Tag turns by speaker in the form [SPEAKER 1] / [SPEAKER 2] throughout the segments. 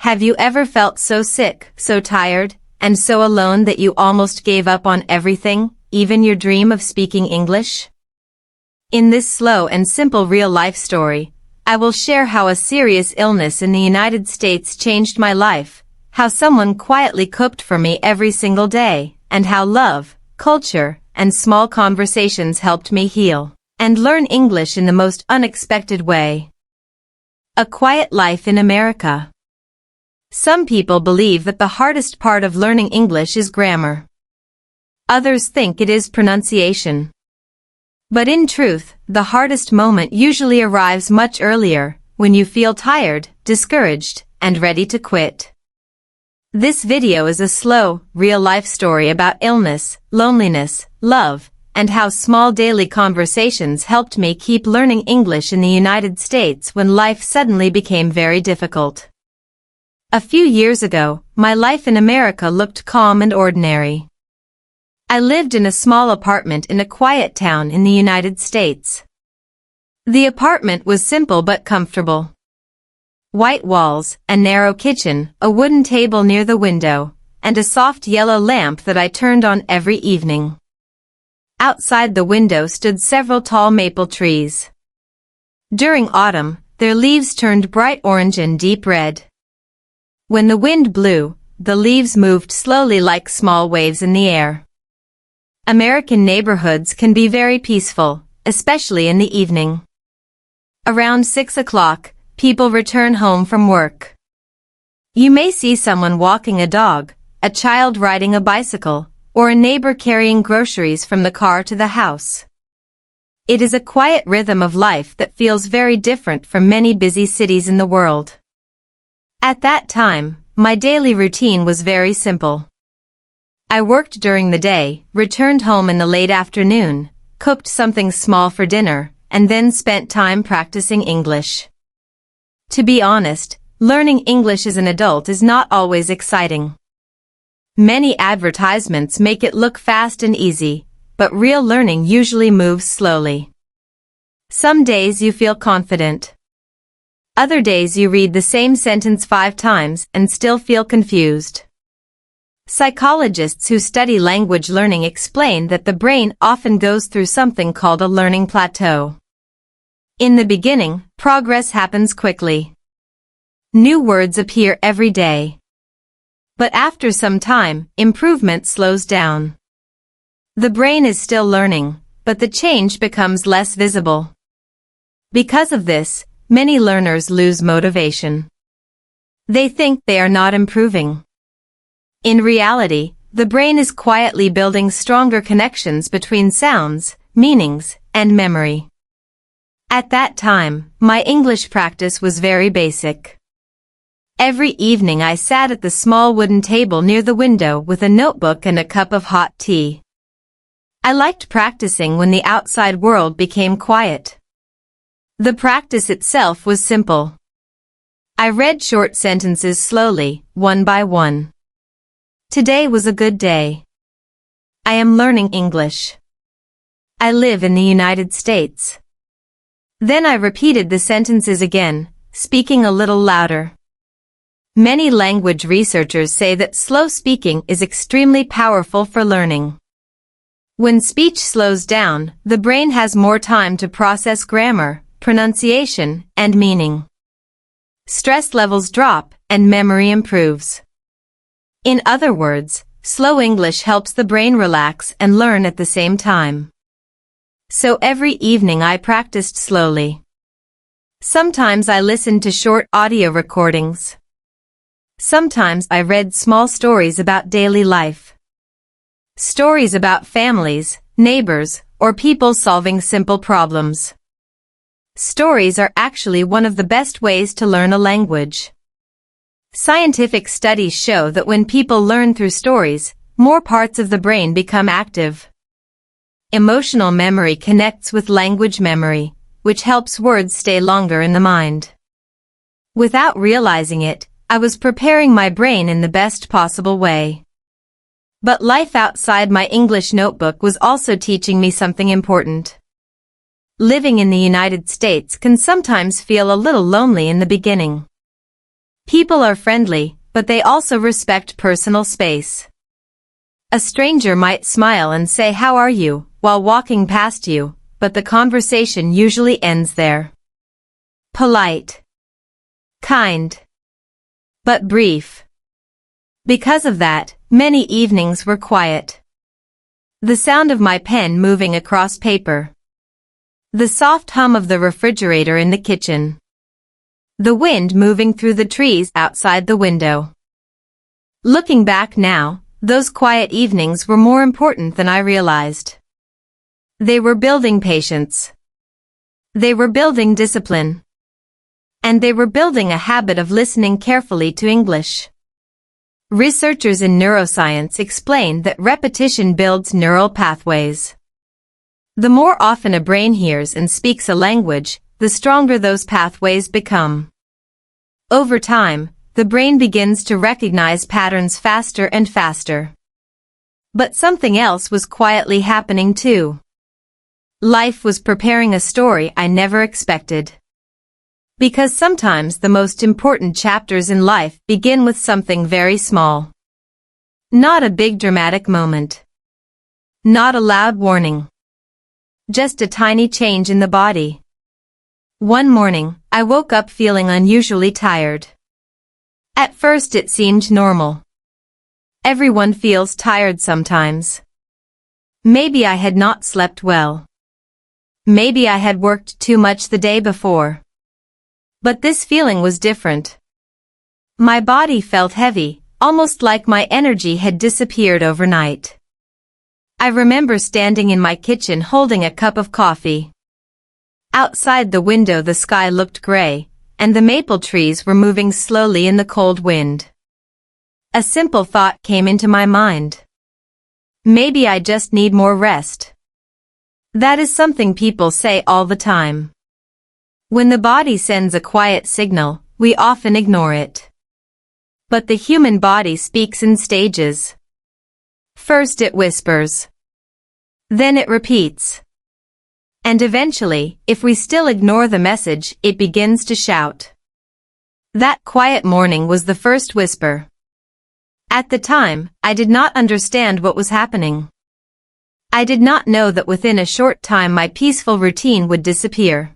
[SPEAKER 1] Have you ever felt so sick, so tired, and so alone that you almost gave up on everything, even your dream of speaking English? In this slow and simple real-life story, I will share how a serious illness in the United States changed my life, how someone quietly cooked for me every single day, and how love, culture, and small conversations helped me heal and learn English in the most unexpected way. A quiet life in America. Some people believe that the hardest part of learning English is grammar. Others think it is pronunciation. But in truth, the hardest moment usually arrives much earlier, when you feel tired, discouraged, and ready to quit. This video is a slow, real-life story about illness, loneliness, love, and how small daily conversations helped me keep learning English in the United States when life suddenly became very difficult. A few years ago, my life in America looked calm and ordinary. I lived in a small apartment in a quiet town in the United States. The apartment was simple but comfortable. White walls, a narrow kitchen, a wooden table near the window, and a soft yellow lamp that I turned on every evening. Outside the window stood several tall maple trees. During autumn, their leaves turned bright orange and deep red. When the wind blew, the leaves moved slowly like small waves in the air. American neighborhoods can be very peaceful, especially in the evening. Around 6 o'clock, people return home from work. You may see someone walking a dog, a child riding a bicycle, or a neighbor carrying groceries from the car to the house. It is a quiet rhythm of life that feels very different from many busy cities in the world. At that time, my daily routine was very simple. I worked during the day, returned home in the late afternoon, cooked something small for dinner, and then spent time practicing English. To be honest, learning English as an adult is not always exciting. Many advertisements make it look fast and easy, but real learning usually moves slowly. Some days you feel confident. Other days you read the same sentence 5 times and still feel confused. Psychologists who study language learning explain that the brain often goes through something called a learning plateau. In the beginning, progress happens quickly. New words appear every day. But after some time, improvement slows down. The brain is still learning, but the change becomes less visible. Because of this, many learners lose motivation. They think they are not improving. In reality, the brain is quietly building stronger connections between sounds, meanings, and memory. At that time, my English practice was very basic. Every evening I sat at the small wooden table near the window with a notebook and a cup of hot tea. I liked practicing when the outside world became quiet. The practice itself was simple. I read short sentences slowly, one by one. Today was a good day. I am learning English. I live in the United States. Then I repeated the sentences again, speaking a little louder. Many language researchers say that slow speaking is extremely powerful for learning. When speech slows down, the brain has more time to process grammar, pronunciation, and meaning. Stress levels drop, and memory improves. In other words, slow English helps the brain relax and learn at the same time. So every evening I practiced slowly. Sometimes I listened to short audio recordings. Sometimes I read small stories about daily life. Stories about families, neighbors, or people solving simple problems. Stories are actually one of the best ways to learn a language. Scientific studies show that when people learn through stories, more parts of the brain become active. Emotional memory connects with language memory, which helps words stay longer in the mind. Without realizing it, I was preparing my brain in the best possible way. But life outside my English notebook was also teaching me something important. Living in the United States can sometimes feel a little lonely in the beginning. People are friendly, but they also respect personal space. A stranger might smile and say how are you while walking past you, but the conversation usually ends there. Polite. Kind. But brief. Because of that, many evenings were quiet. The sound of my pen moving across paper. The soft hum of the refrigerator in the kitchen. The wind moving through the trees outside the window. Looking back now, those quiet evenings were more important than I realized. They were building patience. They were building discipline. And they were building a habit of listening carefully to English. Researchers in neuroscience explain that repetition builds neural pathways. The more often a brain hears and speaks a language, the stronger those pathways become. Over time, the brain begins to recognize patterns faster and faster. But something else was quietly happening too. Life was preparing a story I never expected. Because sometimes the most important chapters in life begin with something very small. Not a big dramatic moment. Not a loud warning. Just a tiny change in the body. One morning, I woke up feeling unusually tired. At first it seemed normal. Everyone feels tired sometimes. Maybe I had not slept well. Maybe I had worked too much the day before. But this feeling was different. My body felt heavy, almost like my energy had disappeared overnight. I remember standing in my kitchen holding a cup of coffee. Outside the window the sky looked gray, and the maple trees were moving slowly in the cold wind. A simple thought came into my mind. Maybe I just need more rest. That is something people say all the time. When the body sends a quiet signal, we often ignore it. But the human body speaks in stages. First it whispers. Then it repeats. And eventually, if we still ignore the message, it begins to shout. That quiet morning was the first whisper. At the time, I did not understand what was happening. I did not know that within a short time my peaceful routine would disappear.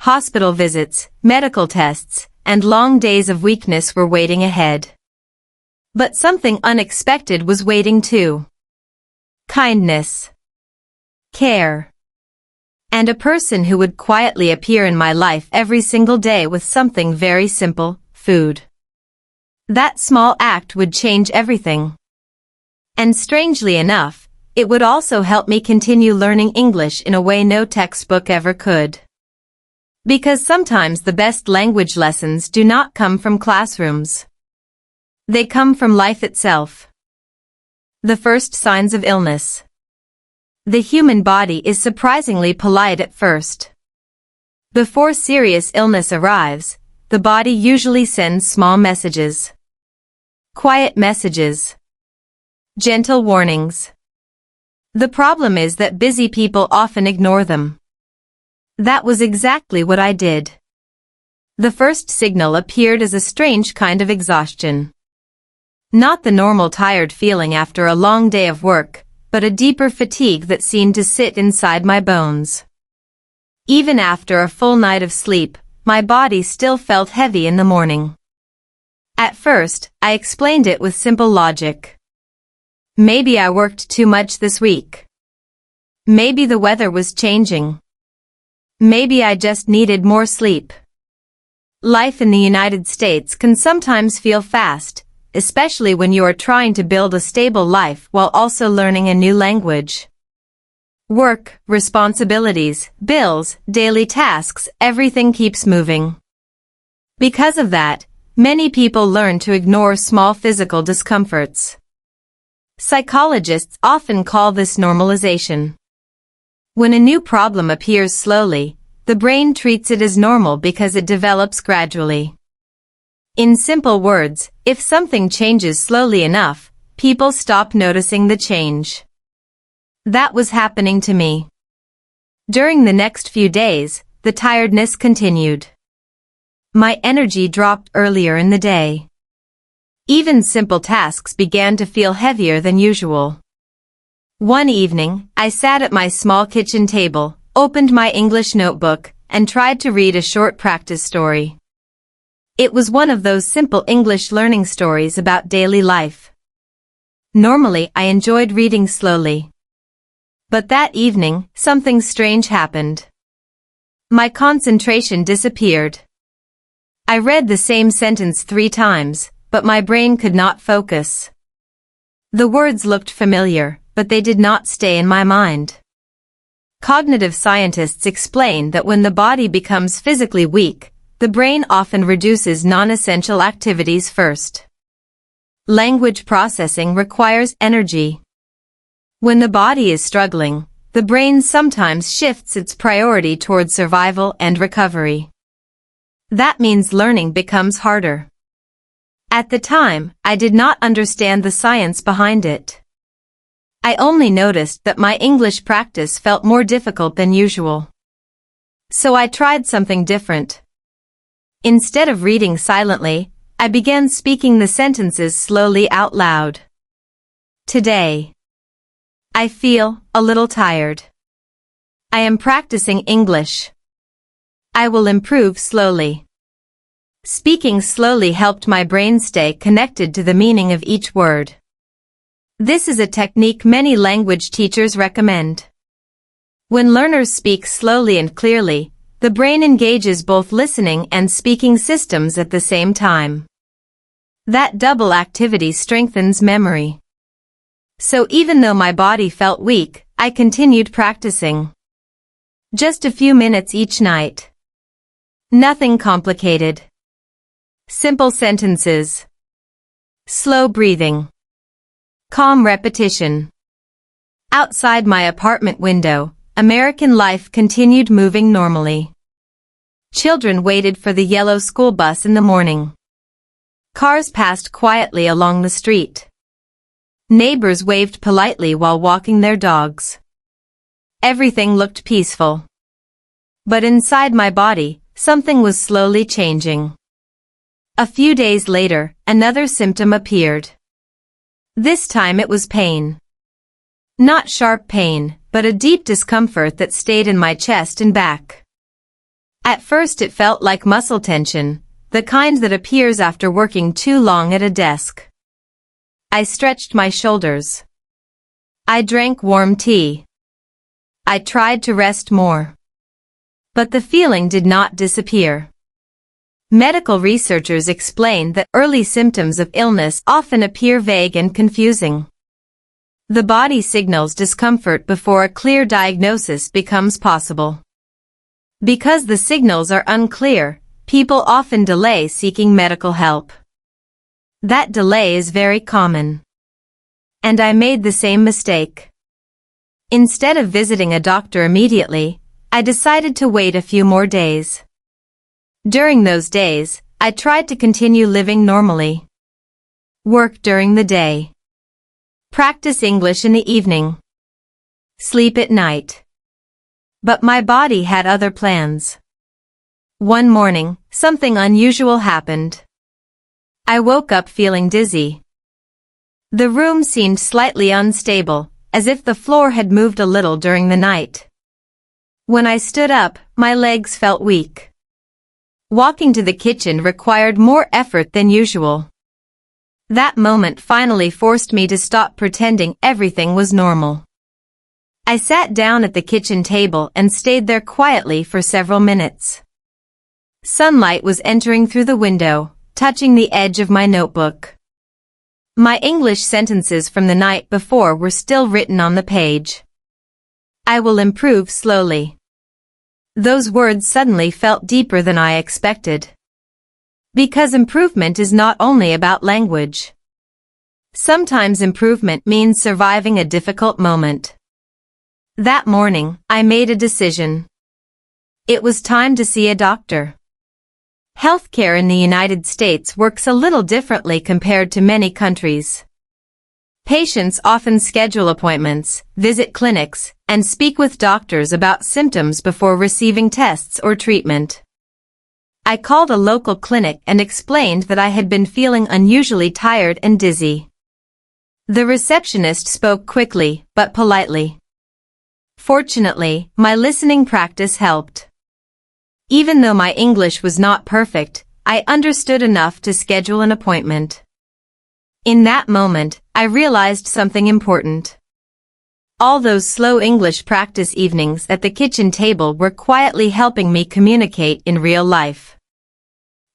[SPEAKER 1] Hospital visits, medical tests, and long days of weakness were waiting ahead. But something unexpected was waiting too. Kindness. Care. And a person who would quietly appear in my life every single day with something very simple, food. That small act would change everything. And strangely enough, it would also help me continue learning English in a way no textbook ever could. Because sometimes the best language lessons do not come from classrooms. They come from life itself. The first signs of illness. The human body is surprisingly polite at first. Before serious illness arrives, the body usually sends small messages. Quiet messages. Gentle warnings. The problem is that busy people often ignore them. That was exactly what I did. The first signal appeared as a strange kind of exhaustion. Not the normal tired feeling after a long day of work, but a deeper fatigue that seemed to sit inside my bones. Even after a full night of sleep, my body still felt heavy in the morning. At first, I explained it with simple logic. Maybe I worked too much this week. Maybe the weather was changing. Maybe I just needed more sleep. Life in the United States can sometimes feel fast, especially when you are trying to build a stable life while also learning a new language. Work, responsibilities, bills, daily tasks, everything keeps moving. Because of that, many people learn to ignore small physical discomforts. Psychologists often call this normalization. When a new problem appears slowly, the brain treats it as normal because it develops gradually. In simple words, if something changes slowly enough, people stop noticing the change. That was happening to me. During the next few days, the tiredness continued. My energy dropped earlier in the day. Even simple tasks began to feel heavier than usual. One evening, I sat at my small kitchen table, opened my English notebook, and tried to read a short practice story. It was one of those simple English learning stories about daily life. Normally, I enjoyed reading slowly. But that evening, something strange happened. My concentration disappeared. I read the same sentence 3 times, but my brain could not focus. The words looked familiar, but they did not stay in my mind. Cognitive scientists explain that when the body becomes physically weak, the brain often reduces non-essential activities first. Language processing requires energy. When the body is struggling, the brain sometimes shifts its priority toward survival and recovery. That means learning becomes harder. At the time, I did not understand the science behind it. I only noticed that my English practice felt more difficult than usual. So I tried something different. Instead of reading silently, I began speaking the sentences slowly out loud. Today, I feel a little tired. I am practicing English. I will improve slowly. Speaking slowly helped my brain stay connected to the meaning of each word. This is a technique many language teachers recommend. When learners speak slowly and clearly, the brain engages both listening and speaking systems at the same time. That double activity strengthens memory. So even though my body felt weak, I continued practicing. Just a few minutes each night. Nothing complicated. Simple sentences. Slow breathing. Calm repetition. Outside my apartment window, American life continued moving normally. Children waited for the yellow school bus in the morning. Cars passed quietly along the street. Neighbors waved politely while walking their dogs. Everything looked peaceful. But inside my body, something was slowly changing. A few days later, another symptom appeared. This time it was pain. Not sharp pain, but a deep discomfort that stayed in my chest and back. At first it felt like muscle tension, the kind that appears after working too long at a desk. I stretched my shoulders. I drank warm tea. I tried to rest more. But the feeling did not disappear. Medical researchers explain that early symptoms of illness often appear vague and confusing. The body signals discomfort before a clear diagnosis becomes possible. Because the signals are unclear, people often delay seeking medical help. That delay is very common. And I made the same mistake. Instead of visiting a doctor immediately, I decided to wait a few more days. During those days, I tried to continue living normally. Work during the day. Practice English in the evening. Sleep at night. But my body had other plans. One morning, something unusual happened. I woke up feeling dizzy. The room seemed slightly unstable, as if the floor had moved a little during the night. When I stood up, my legs felt weak. Walking to the kitchen required more effort than usual. That moment finally forced me to stop pretending everything was normal. I sat down at the kitchen table and stayed there quietly for several minutes. Sunlight was entering through the window, touching the edge of my notebook. My English sentences from the night before were still written on the page. I will improve slowly. Those words suddenly felt deeper than I expected. Because improvement is not only about language. Sometimes improvement means surviving a difficult moment. That morning, I made a decision. It was time to see a doctor. Healthcare in the United States works a little differently compared to many countries. Patients often schedule appointments, visit clinics, and speak with doctors about symptoms before receiving tests or treatment. I called a local clinic and explained that I had been feeling unusually tired and dizzy. The receptionist spoke quickly, but politely. Fortunately, my listening practice helped. Even though my English was not perfect, I understood enough to schedule an appointment. In that moment, I realized something important. All those slow English practice evenings at the kitchen table were quietly helping me communicate in real life.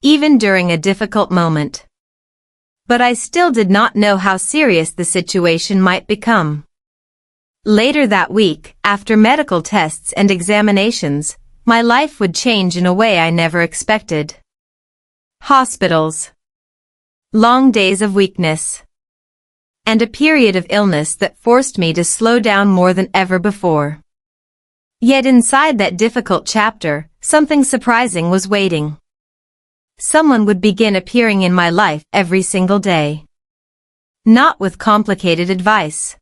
[SPEAKER 1] Even during a difficult moment. But I still did not know how serious the situation might become. Later that week, after medical tests and examinations, my life would change in a way I never expected. Hospitals. Long days of weakness. And a period of illness that forced me to slow down more than ever before. Yet inside that difficult chapter, something surprising was waiting. Someone would begin appearing in my life every single day. Not with complicated advice.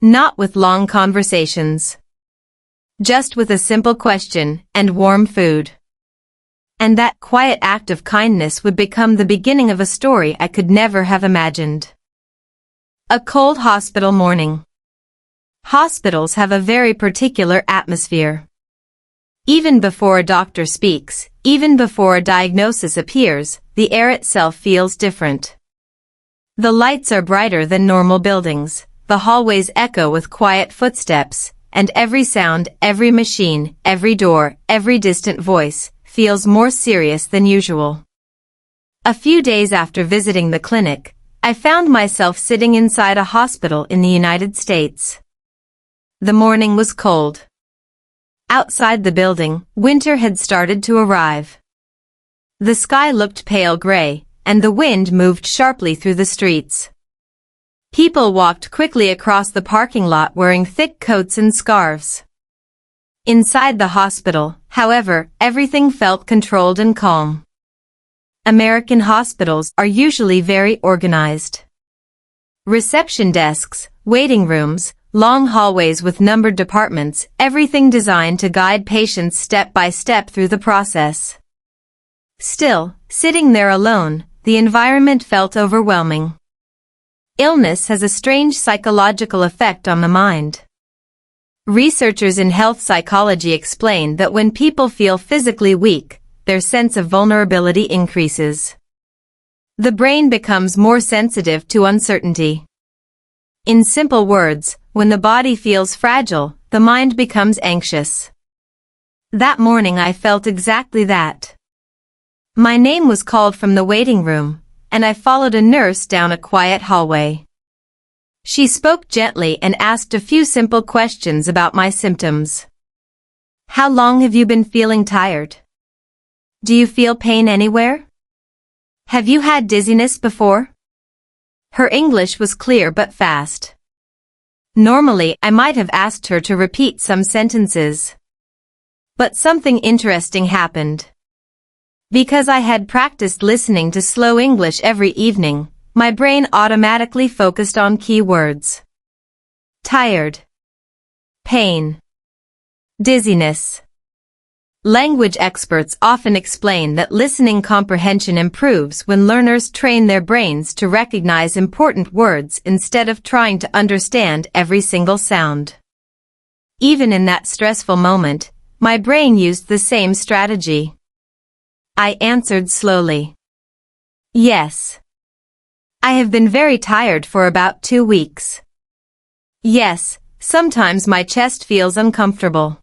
[SPEAKER 1] Not with long conversations. Just with a simple question and warm food. And that quiet act of kindness would become the beginning of a story I could never have imagined. A cold hospital morning. Hospitals have a very particular atmosphere. Even before a doctor speaks, even before a diagnosis appears, the air itself feels different. The lights are brighter than normal buildings, the hallways echo with quiet footsteps, and every sound, every machine, every door, every distant voice, feels more serious than usual. A few days after visiting the clinic, I found myself sitting inside a hospital in the United States. The morning was cold. Outside the building, winter had started to arrive. The sky looked pale gray, and the wind moved sharply through the streets. People walked quickly across the parking lot wearing thick coats and scarves. Inside the hospital, however, everything felt controlled and calm. American hospitals are usually very organized. Reception desks, waiting rooms, long hallways with numbered departments, everything designed to guide patients step by step through the process. Still, sitting there alone, the environment felt overwhelming. Illness has a strange psychological effect on the mind. Researchers in health psychology explain that when people feel physically weak, their sense of vulnerability increases. The brain becomes more sensitive to uncertainty. In simple words, when the body feels fragile, the mind becomes anxious. That morning I felt exactly that. My name was called from the waiting room, and I followed a nurse down a quiet hallway. She spoke gently and asked a few simple questions about my symptoms. How long have you been feeling tired? Do you feel pain anywhere? Have you had dizziness before? Her English was clear but fast. Normally, I might have asked her to repeat some sentences. But something interesting happened. Because I had practiced listening to slow English every evening, my brain automatically focused on key words. Tired. Pain. Dizziness. Language experts often explain that listening comprehension improves when learners train their brains to recognize important words instead of trying to understand every single sound. Even in that stressful moment, my brain used the same strategy. I answered slowly. Yes. I have been very tired for about 2 weeks. Yes, sometimes my chest feels uncomfortable.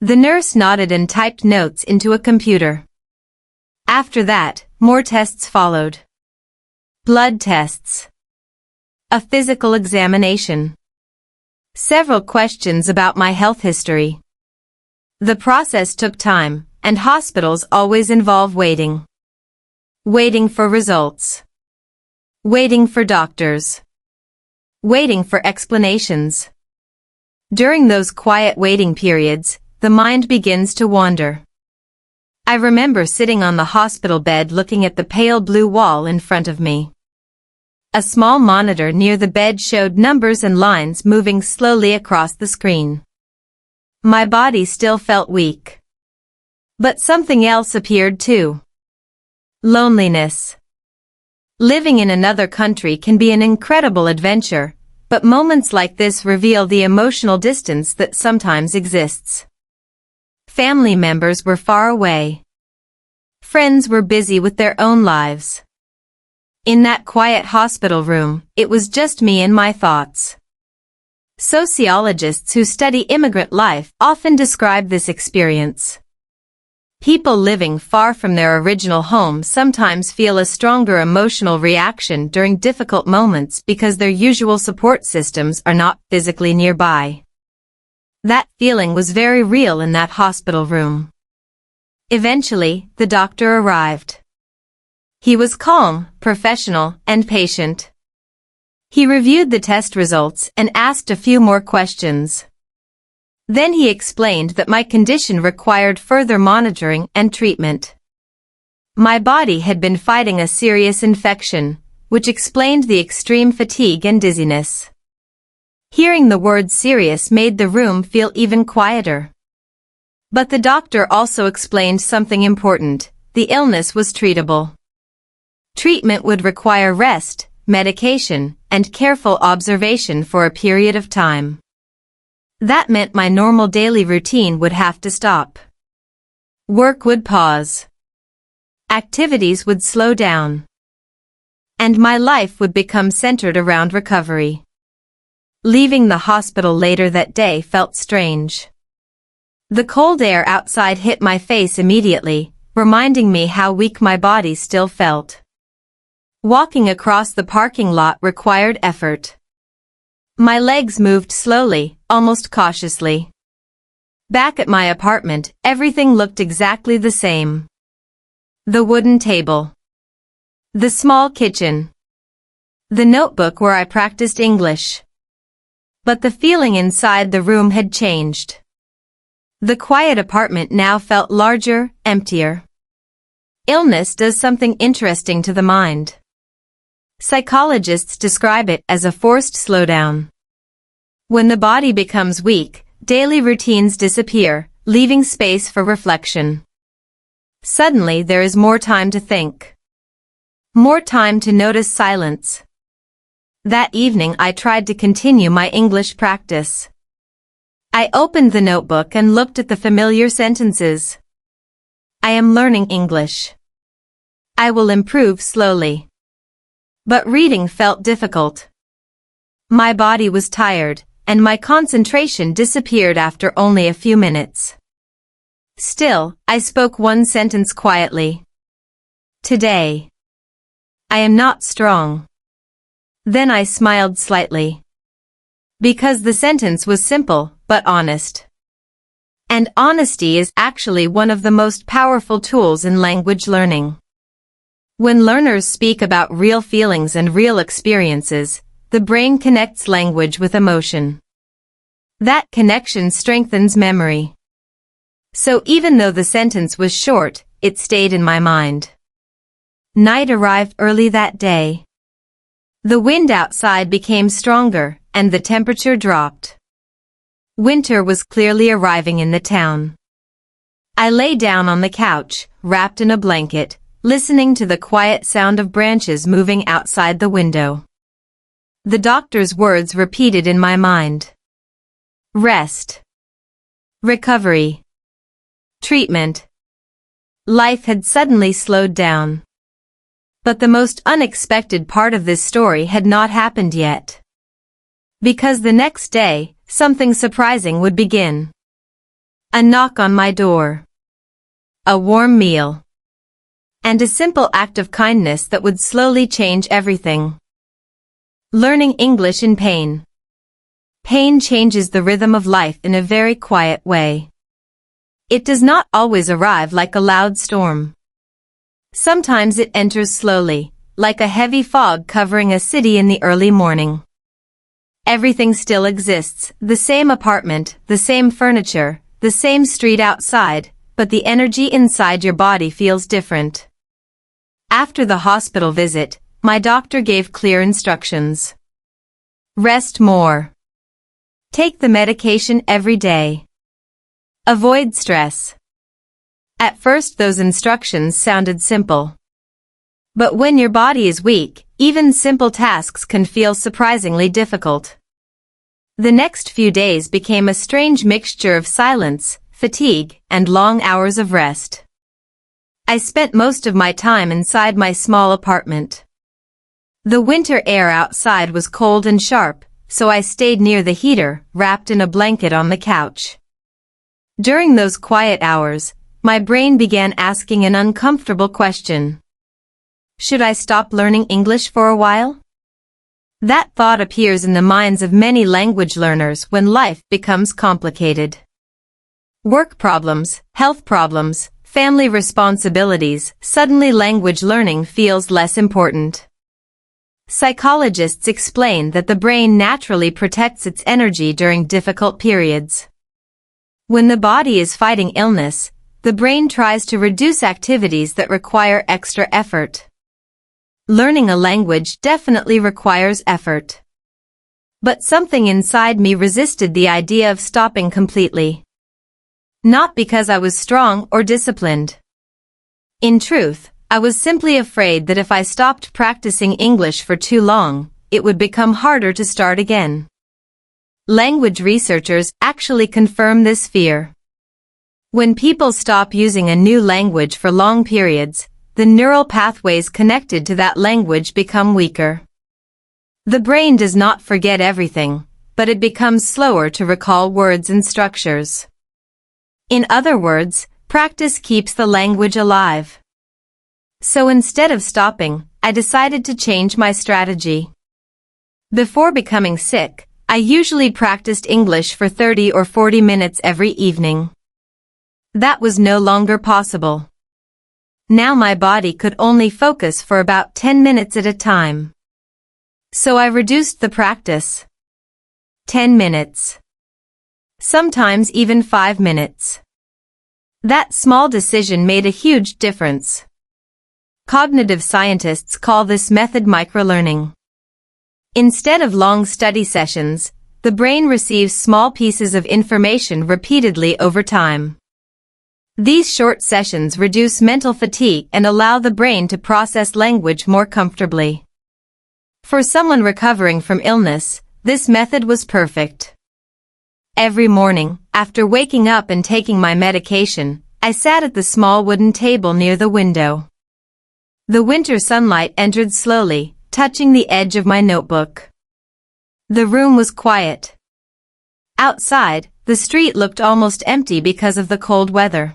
[SPEAKER 1] The nurse nodded and typed notes into a computer. After that, more tests followed. Blood tests. A physical examination. Several questions about my health history. The process took time, and hospitals always involve waiting. Waiting for results. Waiting for doctors. Waiting for explanations. During those quiet waiting periods, the mind begins to wander. I remember sitting on the hospital bed looking at the pale blue wall in front of me. A small monitor near the bed showed numbers and lines moving slowly across the screen. My body still felt weak. But something else appeared too. Loneliness. Living in another country can be an incredible adventure, but moments like this reveal the emotional distance that sometimes exists. Family members were far away. Friends were busy with their own lives. In that quiet hospital room, it was just me and my thoughts. Sociologists who study immigrant life often describe this experience. People living far from their original home sometimes feel a stronger emotional reaction during difficult moments because their usual support systems are not physically nearby. That feeling was very real in that hospital room. Eventually, the doctor arrived. He was calm, professional, and patient. He reviewed the test results and asked a few more questions. Then he explained that my condition required further monitoring and treatment. My body had been fighting a serious infection, which explained the extreme fatigue and dizziness. Hearing the word serious made the room feel even quieter. But the doctor also explained something important: the illness was treatable. Treatment would require rest, medication, and careful observation for a period of time. That meant my normal daily routine would have to stop. Work would pause. Activities would slow down. And my life would become centered around recovery. Leaving the hospital later that day felt strange. The cold air outside hit my face immediately, reminding me how weak my body still felt. Walking across the parking lot required effort. My legs moved slowly, almost cautiously. Back at my apartment, everything looked exactly the same. The wooden table. The small kitchen. The notebook where I practiced English. But the feeling inside the room had changed. The quiet apartment now felt larger, emptier. Illness does something interesting to the mind. Psychologists describe it as a forced slowdown. When the body becomes weak, daily routines disappear, leaving space for reflection. Suddenly there is more time to think. More time to notice silence. That evening I tried to continue my English practice. I opened the notebook and looked at the familiar sentences. I am learning English. I will improve slowly. But reading felt difficult. My body was tired, and my concentration disappeared after only a few minutes. Still, I spoke one sentence quietly. Today. I am not strong. Then I smiled slightly. Because the sentence was simple, but honest. And honesty is actually one of the most powerful tools in language learning. When learners speak about real feelings and real experiences, the brain connects language with emotion. That connection strengthens memory. So even though the sentence was short, it stayed in my mind. Night arrived early that day. The wind outside became stronger, and the temperature dropped. Winter was clearly arriving in the town. I lay down on the couch, wrapped in a blanket, listening to the quiet sound of branches moving outside the window. The doctor's words repeated in my mind. Rest. Recovery. Treatment. Life had suddenly slowed down. But the most unexpected part of this story had not happened yet. Because the next day, something surprising would begin. A knock on my door. A warm meal. And a simple act of kindness that would slowly change everything. Learning English in pain. Pain changes the rhythm of life in a very quiet way. It does not always arrive like a loud storm. Sometimes it enters slowly, like a heavy fog covering a city in the early morning. Everything still exists, the same apartment, the same furniture, the same street outside, but the energy inside your body feels different. After the hospital visit, my doctor gave clear instructions. Rest more. Take the medication every day. Avoid stress. At first those instructions sounded simple. But when your body is weak, even simple tasks can feel surprisingly difficult. The next few days became a strange mixture of silence, fatigue, and long hours of rest. I spent most of my time inside my small apartment. The winter air outside was cold and sharp, so I stayed near the heater, wrapped in a blanket on the couch. During those quiet hours, my brain began asking an uncomfortable question. Should I stop learning English for a while? That thought appears in the minds of many language learners when life becomes complicated. Work problems, health problems, family responsibilities, suddenly language learning feels less important. Psychologists explain that the brain naturally protects its energy during difficult periods. When the body is fighting illness, the brain tries to reduce activities that require extra effort. Learning a language definitely requires effort. But something inside me resisted the idea of stopping completely. Not because I was strong or disciplined. In truth, I was simply afraid that if I stopped practicing English for too long, it would become harder to start again. Language researchers actually confirm this fear. When people stop using a new language for long periods, the neural pathways connected to that language become weaker. The brain does not forget everything, but it becomes slower to recall words and structures. In other words, practice keeps the language alive. So instead of stopping, I decided to change my strategy. Before becoming sick, I usually practiced English for 30 or 40 minutes every evening. That was no longer possible. Now my body could only focus for about 10 minutes at a time. So I reduced the practice. 10 minutes. Sometimes even 5 minutes. That small decision made a huge difference. Cognitive scientists call this method microlearning. Instead of long study sessions, the brain receives small pieces of information repeatedly over time. These short sessions reduce mental fatigue and allow the brain to process language more comfortably. For someone recovering from illness, this method was perfect. Every morning, after waking up and taking my medication, I sat at the small wooden table near the window. The winter sunlight entered slowly, touching the edge of my notebook. The room was quiet. Outside, the street looked almost empty because of the cold weather.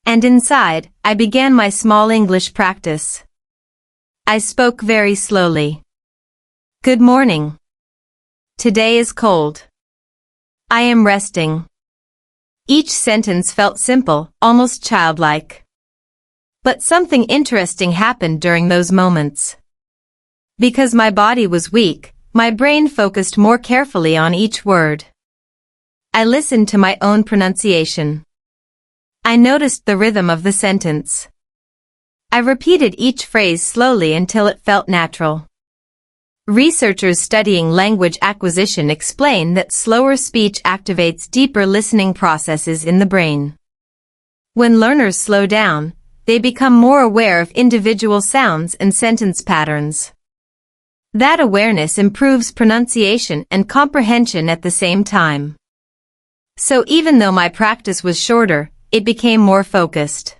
[SPEAKER 1] And inside, I began my small English practice. I spoke very slowly. Good morning. Today is cold. I am resting. Each sentence felt simple, almost childlike. But something interesting happened during those moments. Because my body was weak, my brain focused more carefully on each word. I listened to my own pronunciation. I noticed the rhythm of the sentence. I repeated each phrase slowly until it felt natural. Researchers studying language acquisition explain that slower speech activates deeper listening processes in the brain. When learners slow down, they become more aware of individual sounds and sentence patterns. That awareness improves pronunciation and comprehension at the same time. So even though my practice was shorter, it became more focused.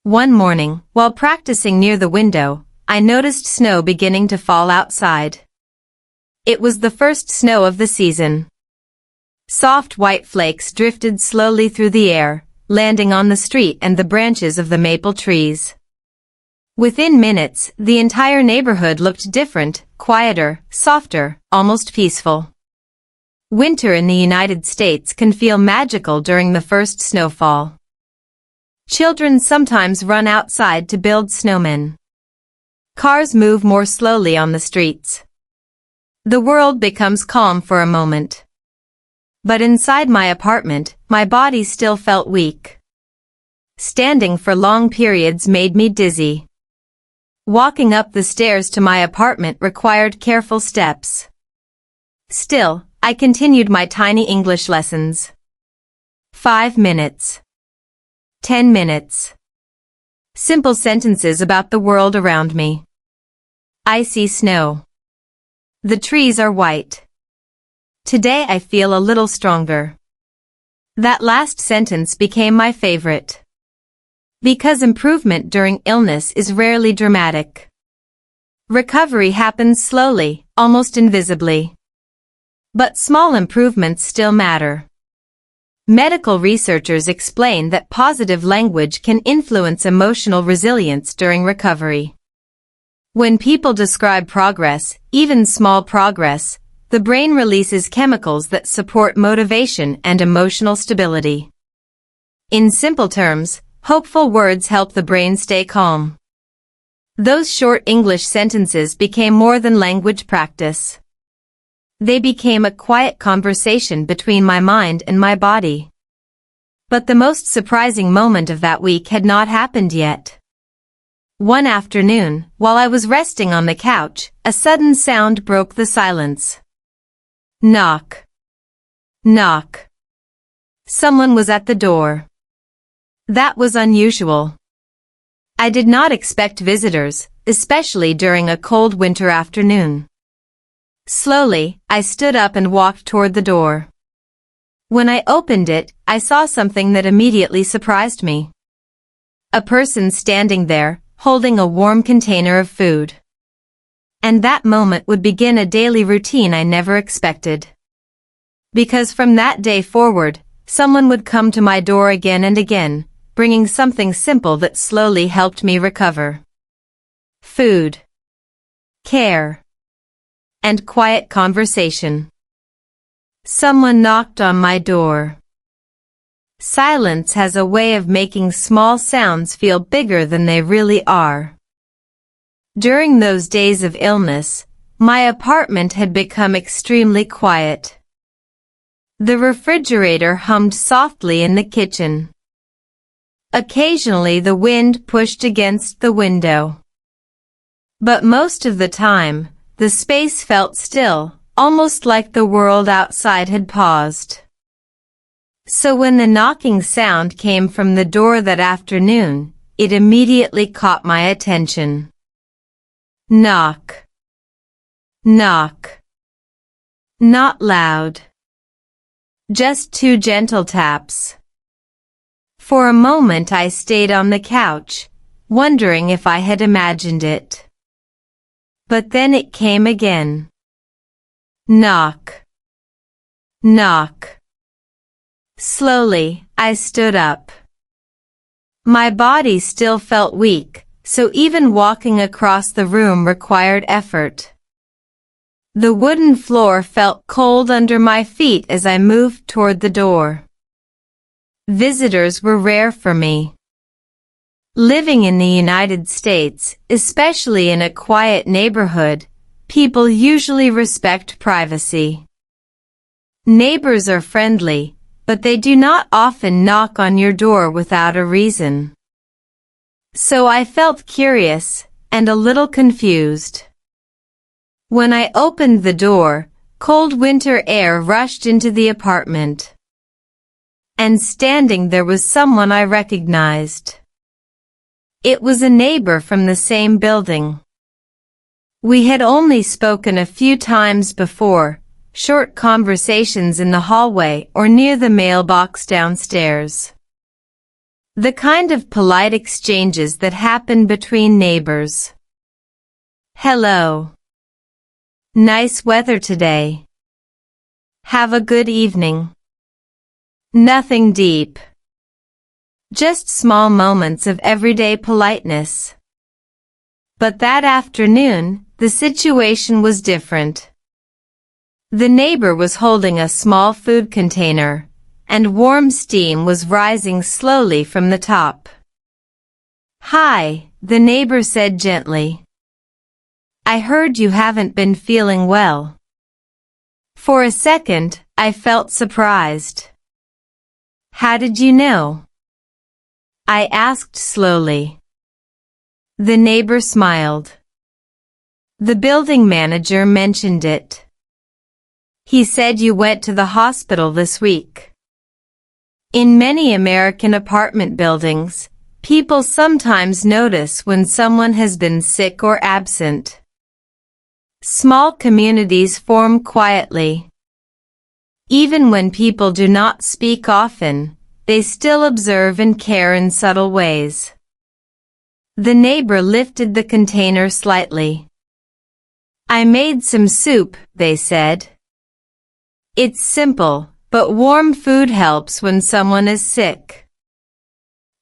[SPEAKER 1] One morning, while practicing near the window, I noticed snow beginning to fall outside. It was the first snow of the season. Soft white flakes drifted slowly through the air, landing on the street and the branches of the maple trees. Within minutes, the entire neighborhood looked different, quieter, softer, almost peaceful. Winter in the United States can feel magical during the first snowfall. Children sometimes run outside to build snowmen. Cars move more slowly on the streets. The world becomes calm for a moment. But inside my apartment, my body still felt weak. Standing for long periods made me dizzy. Walking up the stairs to my apartment required careful steps. Still, I continued my tiny English lessons. 5 minutes. 10 minutes. Simple sentences about the world around me. I see snow. The trees are white. Today I feel a little stronger. That last sentence became my favorite. Because improvement during illness is rarely dramatic. Recovery happens slowly, almost invisibly. But small improvements still matter. Medical researchers explain that positive language can influence emotional resilience during recovery. When people describe progress, even small progress, the brain releases chemicals that support motivation and emotional stability. In simple terms, hopeful words help the brain stay calm. Those short English sentences became more than language practice. They became a quiet conversation between my mind and my body. But the most surprising moment of that week had not happened yet. One afternoon, while I was resting on the couch, a sudden sound broke the silence. Knock. Knock. Someone was at the door. That was unusual. I did not expect visitors, especially during a cold winter afternoon. Slowly, I stood up and walked toward the door. When I opened it, I saw something that immediately surprised me. A person standing there, holding a warm container of food. And that moment would begin a daily routine I never expected. Because from that day forward, someone would come to my door again and again, bringing something simple that slowly helped me recover. Food. Care. And quiet conversation. Someone knocked on my door. Silence has a way of making small sounds feel bigger than they really are. During those days of illness, my apartment had become extremely quiet. The refrigerator hummed softly in the kitchen. Occasionally the wind pushed against the window. But most of the time, the space felt still, almost like the world outside had paused. So when the knocking sound came from the door that afternoon, it immediately caught my attention. Knock. Knock. Not loud. Just 2 gentle taps. For a moment I stayed on the couch, wondering if I had imagined it. But then it came again. Knock. Knock. Slowly, I stood up. My body still felt weak, so even walking across the room required effort. The wooden floor felt cold under my feet as I moved toward the door. Visitors were rare for me. Living in the United States, especially in a quiet neighborhood, people usually respect privacy. Neighbors are friendly, but they do not often knock on your door without a reason. So I felt curious and a little confused. When I opened the door, cold winter air rushed into the apartment. And standing there was someone I recognized. It was a neighbor from the same building. We had only spoken a few times before, short conversations in the hallway or near the mailbox downstairs. The kind of polite exchanges that happen between neighbors. Hello. Nice weather today. Have a good evening. Nothing deep. Just small moments of everyday politeness. But that afternoon, the situation was different. The neighbor was holding a small food container, and warm steam was rising slowly from the top. Hi, the neighbor said gently. I heard you haven't been feeling well. For a second, I felt surprised. How did you know? I asked slowly. The neighbor smiled. The building manager mentioned it. He said you went to the hospital this week. In many American apartment buildings, people sometimes notice when someone has been sick or absent. Small communities form quietly. Even when people do not speak often, they still observe and care in subtle ways. The neighbor lifted the container slightly. "I made some soup," they said. It's simple, but warm food helps when someone is sick.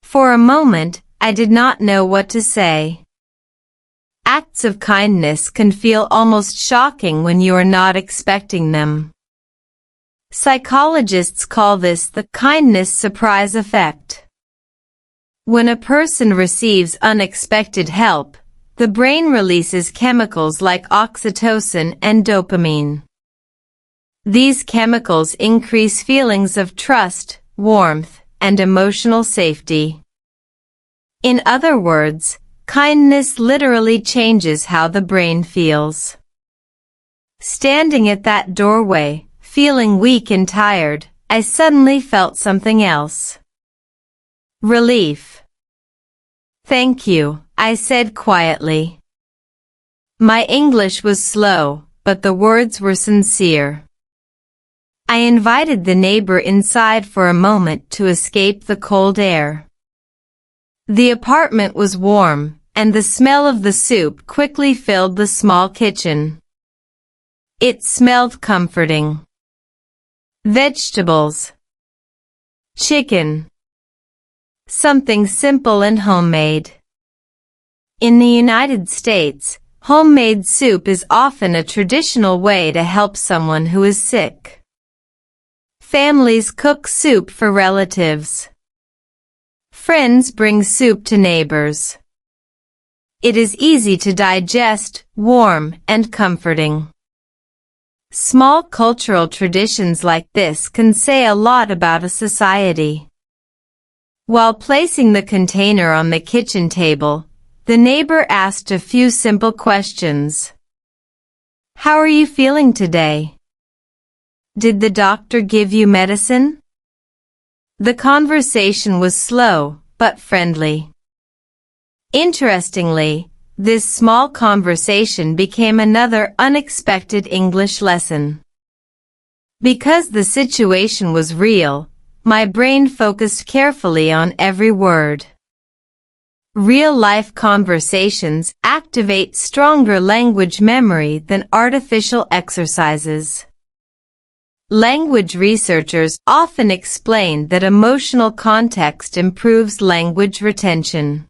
[SPEAKER 1] For a moment, I did not know what to say. Acts of kindness can feel almost shocking when you are not expecting them. Psychologists call this the kindness surprise effect. When a person receives unexpected help, the brain releases chemicals like oxytocin and dopamine. These chemicals increase feelings of trust, warmth, and emotional safety. In other words, kindness literally changes how the brain feels. Standing at that doorway, feeling weak and tired, I suddenly felt something else. Relief. "Thank you," I said quietly. My English was slow, but the words were sincere. I invited the neighbor inside for a moment to escape the cold air. The apartment was warm, and the smell of the soup quickly filled the small kitchen. It smelled comforting. Vegetables. Chicken. Something simple and homemade. In the United States, homemade soup is often a traditional way to help someone who is sick. Families cook soup for relatives. Friends bring soup to neighbors. It is easy to digest, warm, and comforting. Small cultural traditions like this can say a lot about a society. While placing the container on the kitchen table, the neighbor asked a few simple questions. "How are you feeling today? Did the doctor give you medicine?" The conversation was slow, but friendly. Interestingly, this small conversation became another unexpected English lesson. Because the situation was real, my brain focused carefully on every word. Real-life conversations activate stronger language memory than artificial exercises. Language researchers often explain that emotional context improves language retention.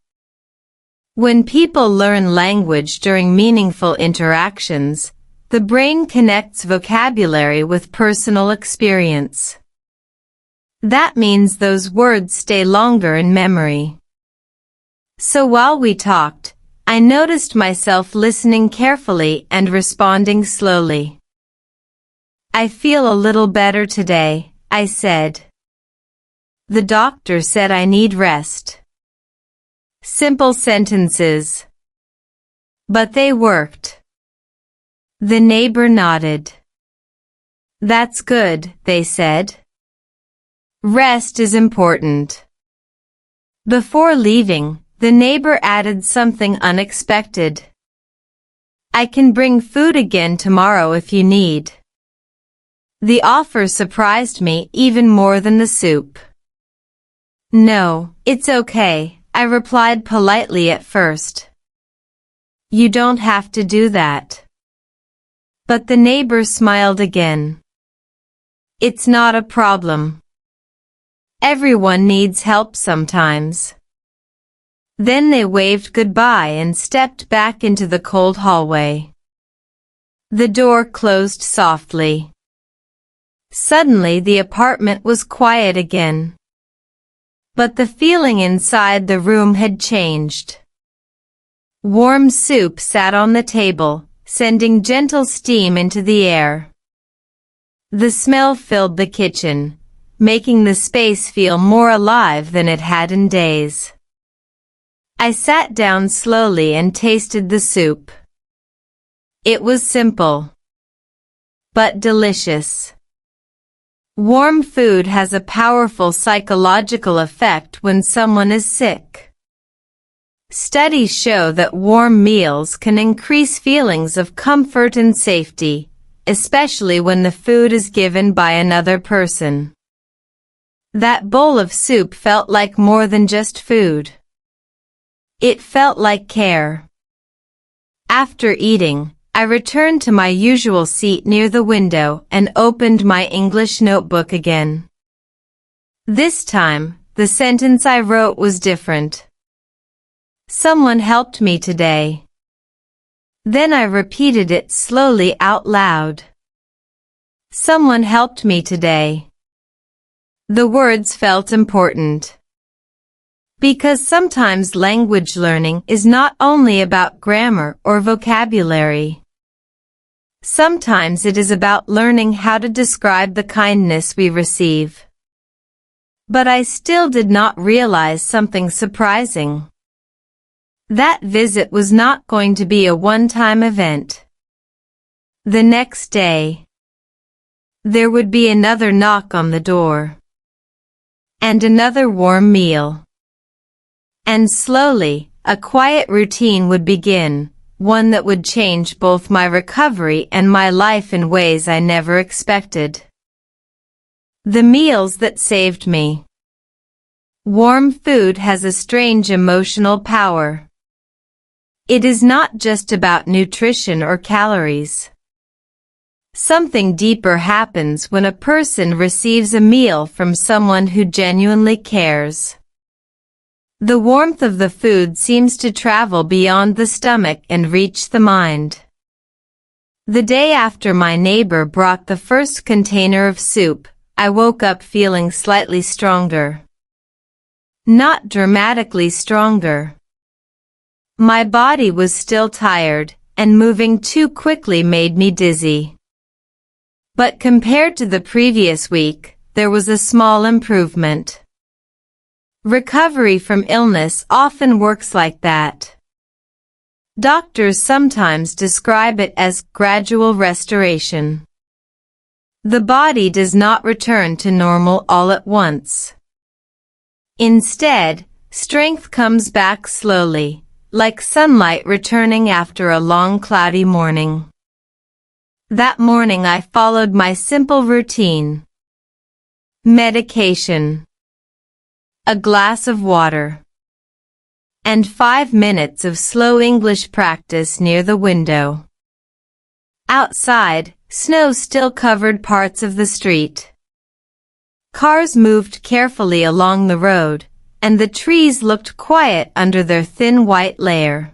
[SPEAKER 1] When people learn language during meaningful interactions, the brain connects vocabulary with personal experience. That means those words stay longer in memory. So while we talked, I noticed myself listening carefully and responding slowly. "I feel a little better today," I said. "The doctor said I need rest." Simple sentences. But they worked. The neighbor nodded. "That's good," they said. Rest is important. Before leaving, the neighbor added something unexpected. "I can bring food again tomorrow if you need." The offer surprised me even more than the soup. "No, it's okay," I replied politely at first. "You don't have to do that." But the neighbor smiled again. "It's not a problem. Everyone needs help sometimes." Then they waved goodbye and stepped back into the cold hallway. The door closed softly. Suddenly the apartment was quiet again. But the feeling inside the room had changed. Warm soup sat on the table, sending gentle steam into the air. The smell filled the kitchen, making the space feel more alive than it had in days. I sat down slowly and tasted the soup. It was simple, but delicious. Warm food has a powerful psychological effect when someone is sick. Studies show that warm meals can increase feelings of comfort and safety, especially when the food is given by another person. That bowl of soup felt like more than just food. It felt like care. After eating, I returned to my usual seat near the window and opened my English notebook again. This time, the sentence I wrote was different. Someone helped me today. Then I repeated it slowly out loud. Someone helped me today. The words felt important. Because sometimes language learning is not only about grammar or vocabulary. Sometimes it is about learning how to describe the kindness we receive. But I still did not realize something surprising. That visit was not going to be a one-time event. The next day, there would be another knock on the door. And another warm meal. And slowly, a quiet routine would begin, one that would change both my recovery and my life in ways I never expected. The meals that saved me. Warm food has a strange emotional power. It is not just about nutrition or calories. Something deeper happens when a person receives a meal from someone who genuinely cares. The warmth of the food seems to travel beyond the stomach and reach the mind. The day after my neighbor brought the first container of soup, I woke up feeling slightly stronger. Not dramatically stronger. My body was still tired, and moving too quickly made me dizzy. But compared to the previous week, there was a small improvement. Recovery from illness often works like that. Doctors sometimes describe it as gradual restoration. The body does not return to normal all at once. Instead, strength comes back slowly, like sunlight returning after a long cloudy morning. That morning I followed my simple routine. Medication. A glass of water. And 5 minutes of slow English practice near the window. Outside, snow still covered parts of the street. Cars moved carefully along the road, and the trees looked quiet under their thin white layer.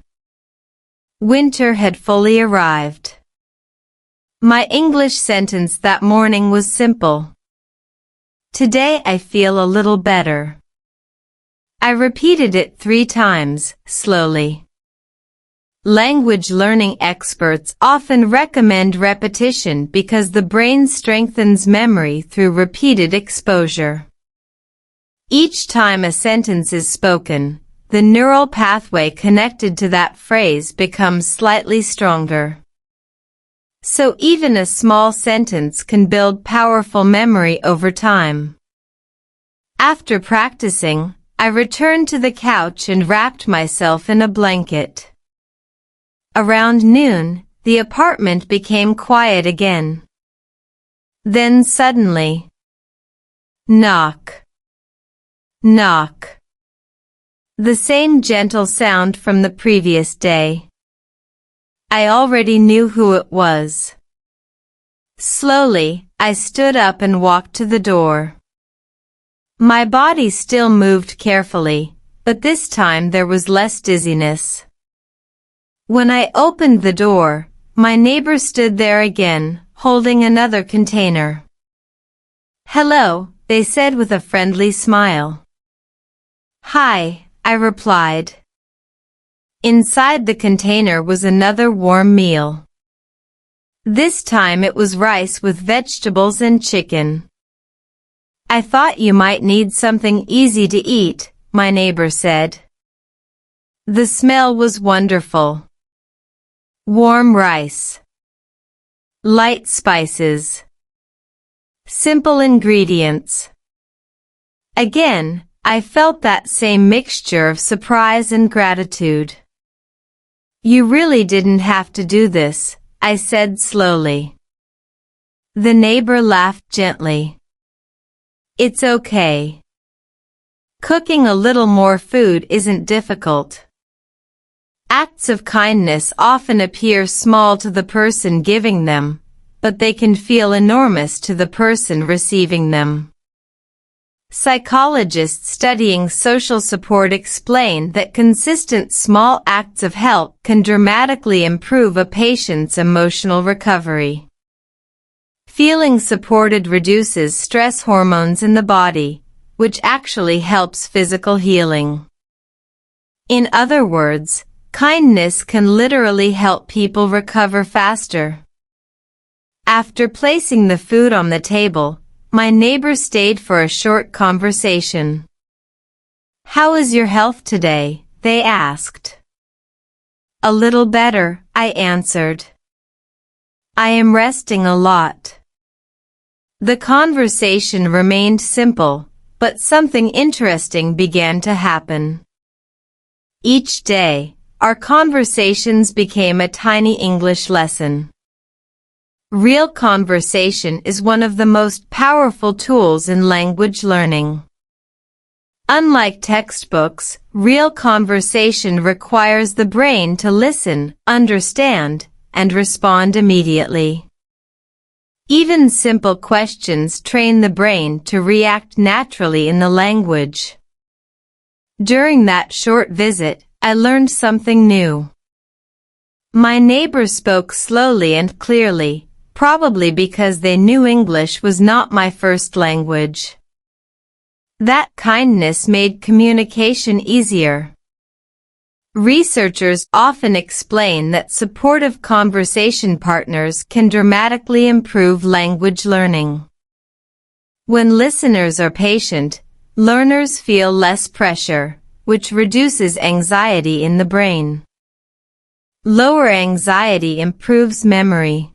[SPEAKER 1] Winter had fully arrived. My English sentence that morning was simple. Today I feel a little better. I repeated it 3 times, slowly. Language learning experts often recommend repetition because the brain strengthens memory through repeated exposure. Each time a sentence is spoken, the neural pathway connected to that phrase becomes slightly stronger. So even a small sentence can build powerful memory over time. After practicing, I returned to the couch and wrapped myself in a blanket. Around noon, the apartment became quiet again. Then suddenly, knock, knock. The same gentle sound from the previous day. I already knew who it was. Slowly, I stood up and walked to the door. My body still moved carefully, but this time there was less dizziness. When I opened the door, my neighbor stood there again, holding another container. "Hello," they said with a friendly smile. "Hi," I replied. Inside the container was another warm meal. This time it was rice with vegetables and chicken. "I thought you might need something easy to eat," my neighbor said. The smell was wonderful. Warm rice. Light spices. Simple ingredients. Again, I felt that same mixture of surprise and gratitude. You really didn't have to do this, I said slowly. The neighbor laughed gently. It's okay. Cooking a little more food isn't difficult. Acts of kindness often appear small to the person giving them, but they can feel enormous to the person receiving them. Psychologists studying social support explain that consistent small acts of help can dramatically improve a patient's emotional recovery. Feeling supported reduces stress hormones in the body, which actually helps physical healing. In other words, kindness can literally help people recover faster. After placing the food on the table, my neighbor stayed for a short conversation. How is your health today? They asked. A little better, I answered. I am resting a lot. The conversation remained simple, but something interesting began to happen. Each day, our conversations became a tiny English lesson. Real conversation is one of the most powerful tools in language learning. Unlike textbooks, real conversation requires the brain to listen, understand, and respond immediately. Even simple questions train the brain to react naturally in the language. During that short visit, I learned something new. My neighbor spoke slowly and clearly, probably because they knew English was not my first language. That kindness made communication easier. Researchers often explain that supportive conversation partners can dramatically improve language learning. When listeners are patient, learners feel less pressure, which reduces anxiety in the brain. Lower anxiety improves memory.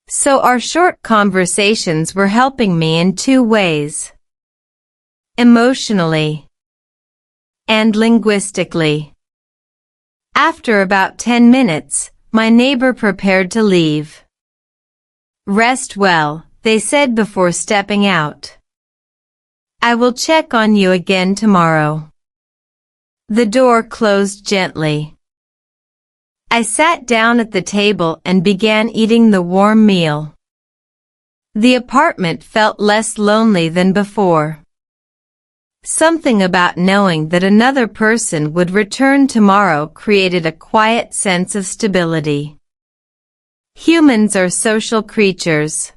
[SPEAKER 1] So our short conversations were helping me in two ways. Emotionally and linguistically. After about 10 minutes, my neighbor prepared to leave. Rest well, they said before stepping out. I will check on you again tomorrow. The door closed gently. I sat down at the table and began eating the warm meal. The apartment felt less lonely than before. Something about knowing that another person would return tomorrow created a quiet sense of stability. Humans are social creatures.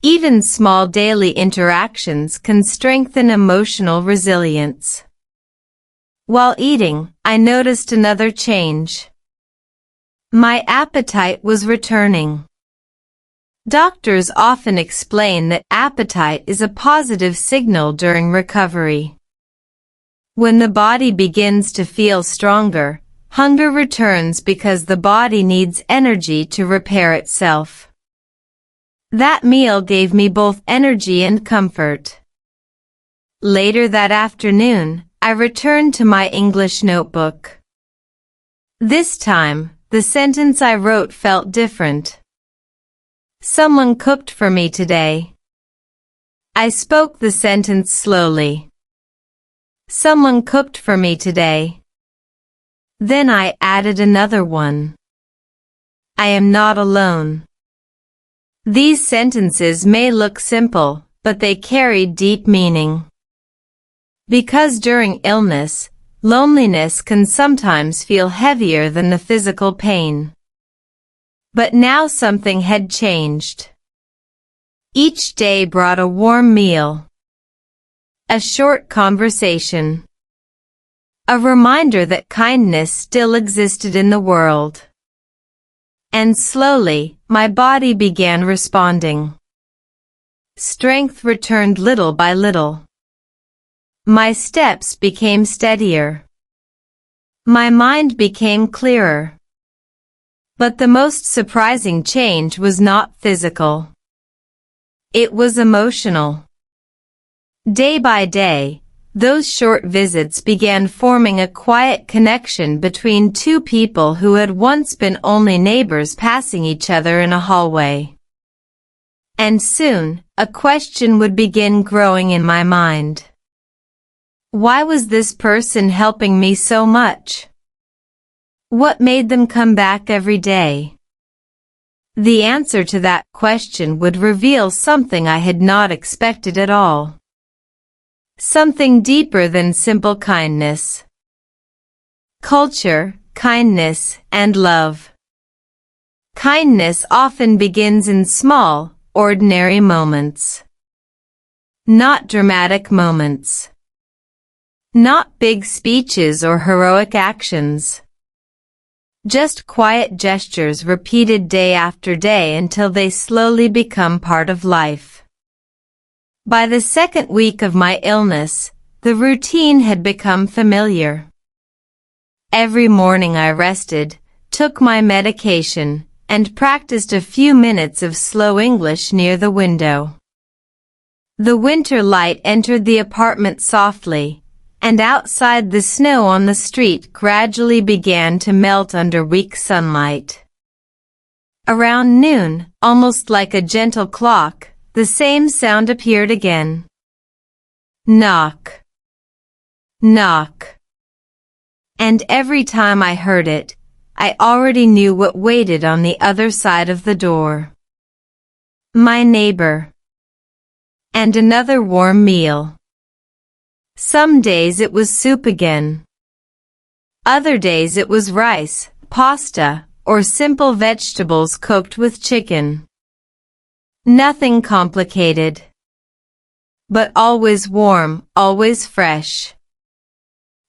[SPEAKER 1] Even small daily interactions can strengthen emotional resilience. While eating, I noticed another change. My appetite was returning. Doctors often explain that appetite is a positive signal during recovery. When the body begins to feel stronger, hunger returns because the body needs energy to repair itself. That meal gave me both energy and comfort. Later that afternoon, I returned to my English notebook. This time, the sentence I wrote felt different. Someone cooked for me today. I spoke the sentence slowly. Someone cooked for me today. Then I added another one. I am not alone. These sentences may look simple, but they carry deep meaning. Because during illness, loneliness can sometimes feel heavier than the physical pain. But now something had changed. Each day brought a warm meal, a short conversation, a reminder that kindness still existed in the world. And slowly, my body began responding. Strength returned little by little. My steps became steadier. My mind became clearer. But the most surprising change was not physical. It was emotional. Day by day, those short visits began forming a quiet connection between two people who had once been only neighbors passing each other in a hallway. And soon, a question would begin growing in my mind. Why was this person helping me so much? What made them come back every day? The answer to that question would reveal something I had not expected at all. Something deeper than simple kindness. Culture, kindness, and love. Kindness often begins in small, ordinary moments. Not dramatic moments. Not big speeches or heroic actions. Just quiet gestures repeated day after day until they slowly become part of life. By the second week of my illness, the routine had become familiar. Every morning I rested, took my medication, and practiced a few minutes of slow English near the window. The winter light entered the apartment softly, and outside the snow on the street gradually began to melt under weak sunlight. Around noon, almost like a gentle clock, the same sound appeared again. Knock. Knock. And every time I heard it, I already knew what waited on the other side of the door. My neighbor. And another warm meal. Some days it was soup again. Other days it was rice, pasta, or simple vegetables cooked with chicken. Nothing complicated. But always warm, always fresh.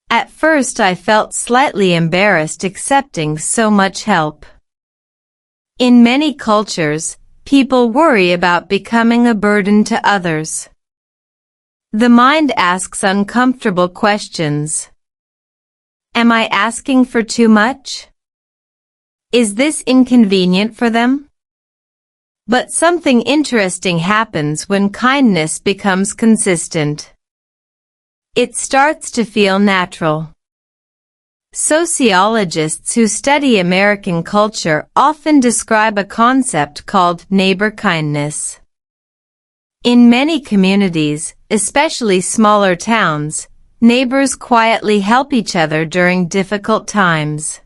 [SPEAKER 1] At first I felt slightly embarrassed accepting so much help. In many cultures, people worry about becoming a burden to others. The mind asks uncomfortable questions. Am I asking for too much? Is this inconvenient for them? But something interesting happens when kindness becomes consistent. It starts to feel natural. Sociologists who study American culture often describe a concept called neighbor kindness. In many communities, especially smaller towns, neighbors quietly help each other during difficult times.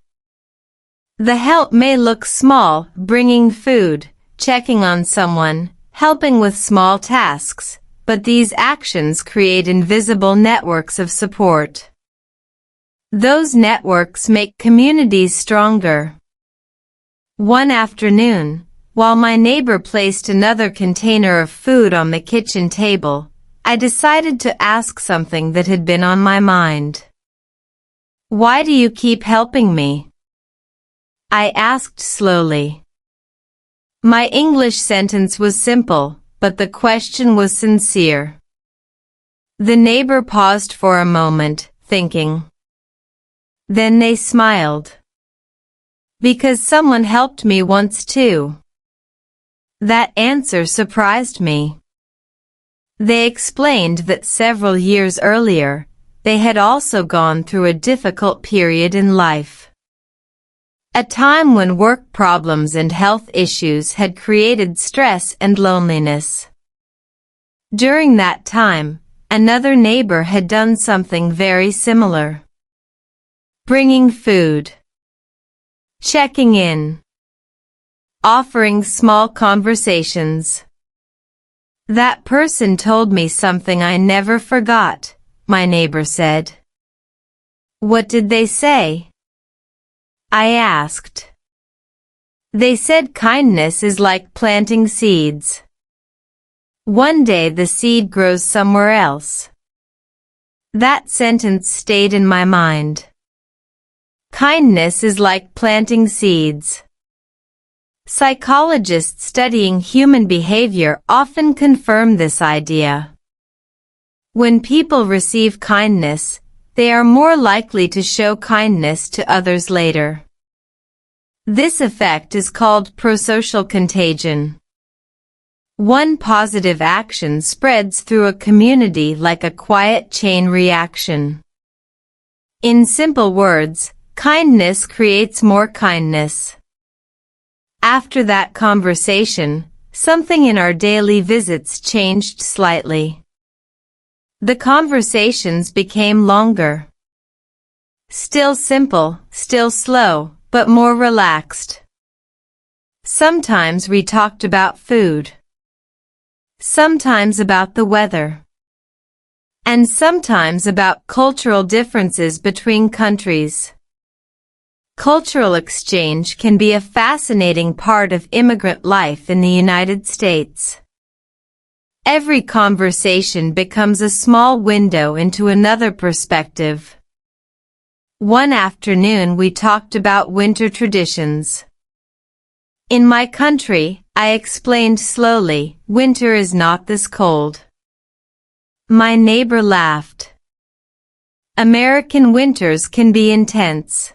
[SPEAKER 1] The help may look small, bringing food, checking on someone, helping with small tasks, but these actions create invisible networks of support. Those networks make communities stronger. One afternoon, while my neighbor placed another container of food on the kitchen table, I decided to ask something that had been on my mind. Why do you keep helping me? I asked slowly. My English sentence was simple, but the question was sincere. The neighbor paused for a moment, thinking. Then they smiled. Because someone helped me once too. That answer surprised me. They explained that several years earlier, they had also gone through a difficult period in life. A time when work problems and health issues had created stress and loneliness. During that time, another neighbor had done something very similar. Bringing food. Checking in. Offering small conversations. That person told me something I never forgot, my neighbor said. What did they say? I asked. They said kindness is like planting seeds. One day the seed grows somewhere else. That sentence stayed in my mind. Kindness is like planting seeds. Psychologists studying human behavior often confirm this idea. When people receive kindness, they are more likely to show kindness to others later. This effect is called prosocial contagion. One positive action spreads through a community like a quiet chain reaction. In simple words, kindness creates more kindness. After that conversation, something in our daily visits changed slightly. The conversations became longer. Still simple, still slow, but more relaxed. Sometimes we talked about food. Sometimes about the weather. And sometimes about cultural differences between countries. Cultural exchange can be a fascinating part of immigrant life in the United States. Every conversation becomes a small window into another perspective. One afternoon we talked about winter traditions. In my country, I explained slowly, winter is not this cold. My neighbor laughed. American winters can be intense.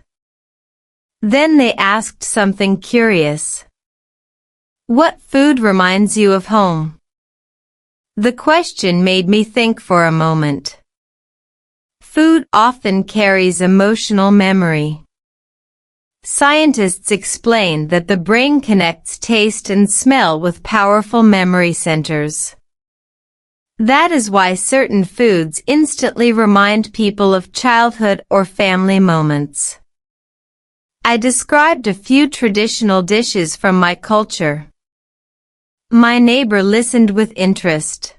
[SPEAKER 1] Then they asked something curious. What food reminds you of home? The question made me think for a moment. Food often carries emotional memory. Scientists explain that the brain connects taste and smell with powerful memory centers. That is why certain foods instantly remind people of childhood or family moments. I described a few traditional dishes from my culture. My neighbor listened with interest.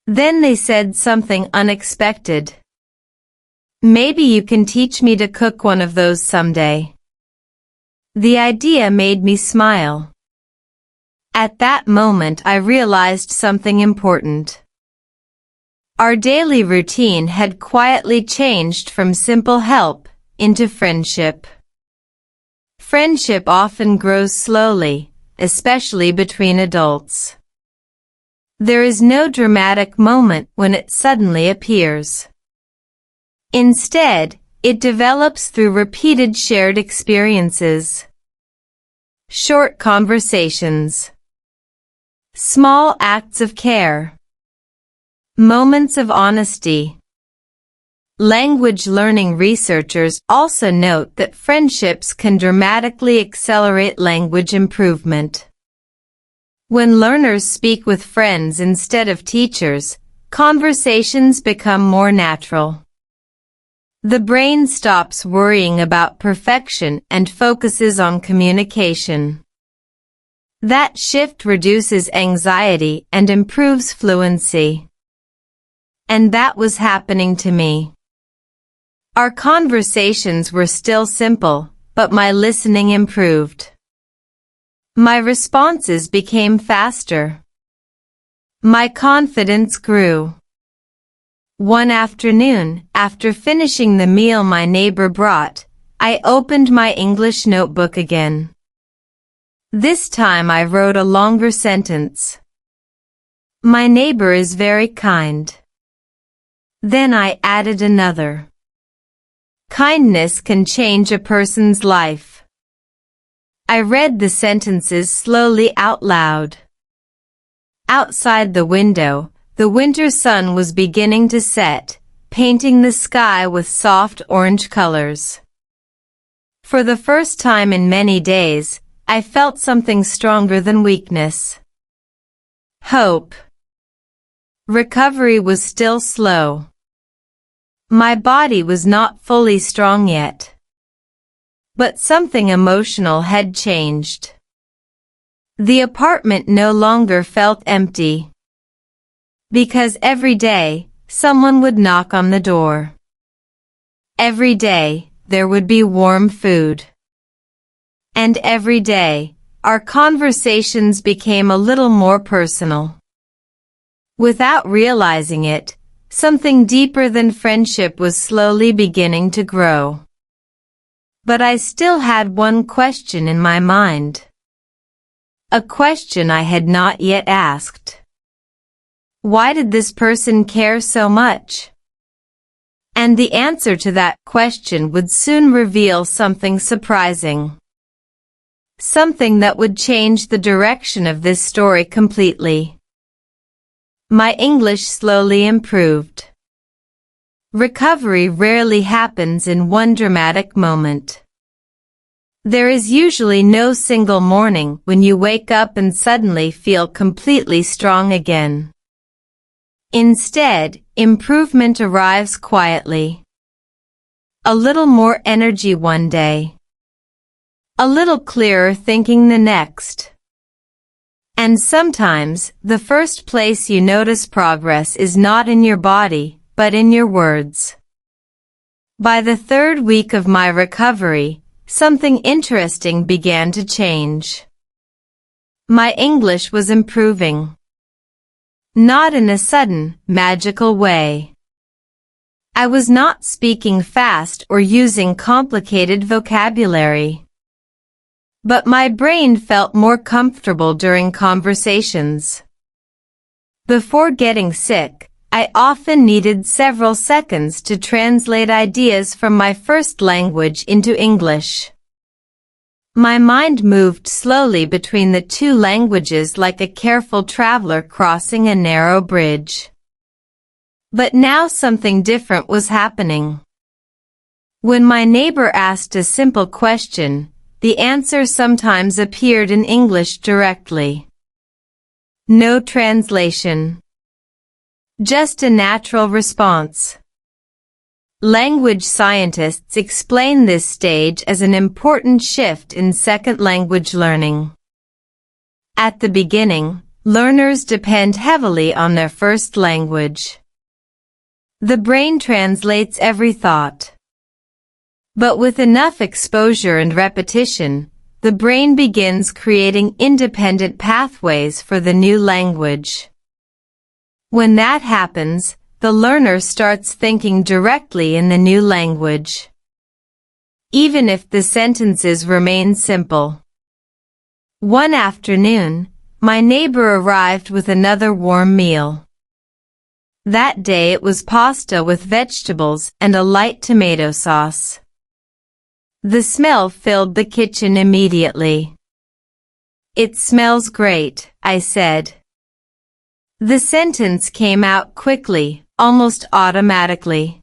[SPEAKER 1] Then they said something unexpected. Maybe you can teach me to cook one of those someday. The idea made me smile. At that moment I realized something important. Our daily routine had quietly changed from simple help into friendship. Friendship often grows slowly, especially between adults. There is no dramatic moment when it suddenly appears. Instead, it develops through repeated shared experiences. Short conversations. Small acts of care. Moments of honesty. Language learning researchers also note that friendships can dramatically accelerate language improvement. When learners speak with friends instead of teachers, conversations become more natural. The brain stops worrying about perfection and focuses on communication. That shift reduces anxiety and improves fluency. And that was happening to me. Our conversations were still simple, but my listening improved. My responses became faster. My confidence grew. One afternoon, after finishing the meal my neighbor brought, I opened my English notebook again. This time I wrote a longer sentence. My neighbor is very kind. Then I added another. Kindness can change a person's life. I read the sentences slowly out loud. Outside the window, the winter sun was beginning to set, painting the sky with soft orange colors. For the first time in many days, I felt something stronger than weakness. Hope. Recovery was still slow. My body was not fully strong yet. But something emotional had changed. The apartment no longer felt empty. Because every day, someone would knock on the door. Every day, there would be warm food. And every day, our conversations became a little more personal. Without realizing it, something deeper than friendship was slowly beginning to grow. But I still had one question in my mind. A question I had not yet asked. Why did this person care so much? And the answer to that question would soon reveal something surprising. something that would change the direction of this story completely. My English slowly improved. Recovery rarely happens in one dramatic moment. There is usually no single morning when you wake up and suddenly feel completely strong again. Instead, improvement arrives quietly. A little more energy one day. A little clearer thinking the next. And sometimes, the first place you notice progress is not in your body, but in your words. By the third week of my recovery, something interesting began to change. My English was improving. Not in a sudden, magical way. I was not speaking fast or using complicated vocabulary. But my brain felt more comfortable during conversations. Before getting sick, I often needed several seconds to translate ideas from my first language into English. My mind moved slowly between the two languages like a careful traveler crossing a narrow bridge. But now something different was happening. When my neighbor asked a simple question, the answer sometimes appeared in English directly. No translation. Just a natural response. Language scientists explain this stage as an important shift in second language learning. At the beginning, learners depend heavily on their first language. The brain translates every thought. But with enough exposure and repetition, the brain begins creating independent pathways for the new language. When that happens, the learner starts thinking directly in the new language. Even if the sentences remain simple. One afternoon, my neighbor arrived with another warm meal. That day it was pasta with vegetables and a light tomato sauce. The smell filled the kitchen immediately. "It smells great," I said. The sentence came out quickly, almost automatically.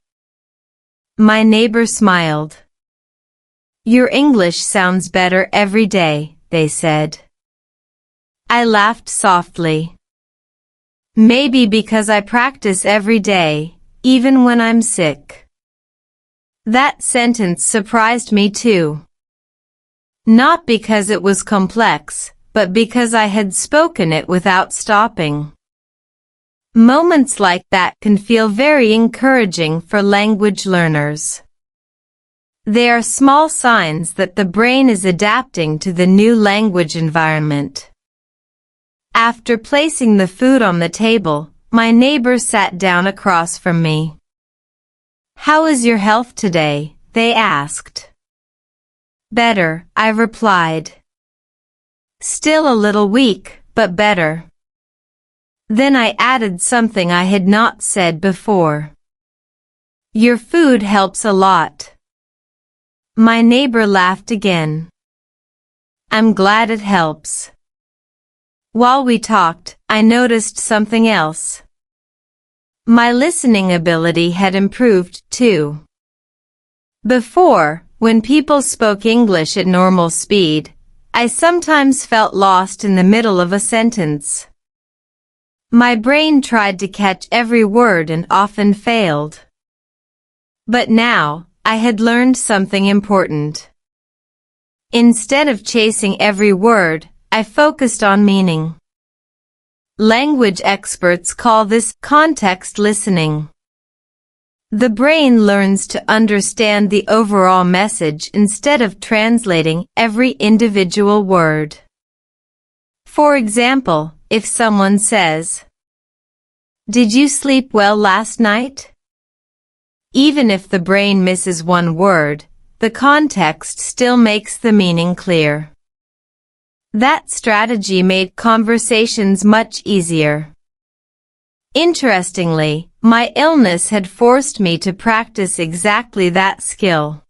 [SPEAKER 1] My neighbor smiled. "Your English sounds better every day," they said. I laughed softly. "Maybe because I practice every day, even when I'm sick." That sentence surprised me too. Not because it was complex, but because I had spoken it without stopping. Moments like that can feel very encouraging for language learners. They are small signs that the brain is adapting to the new language environment. After placing the food on the table, my neighbor sat down across from me. "How is your health today?" they asked. "Better," I replied. "Still a little weak, but better." Then I added something I had not said before. "Your food helps a lot." My neighbor laughed again. "I'm glad it helps." While we talked, I noticed something else. My listening ability had improved too. Before, when people spoke English at normal speed, I sometimes felt lost in the middle of a sentence. My brain tried to catch every word and often failed. But now, I had learned something important. Instead of chasing every word, I focused on meaning. Language experts call this context listening. The brain learns to understand the overall message instead of translating every individual word. For example, if someone says, "Did you sleep well last night?" Even if the brain misses one word, the context still makes the meaning clear. That strategy made conversations much easier. Interestingly, my illness had forced me to practice exactly that skill.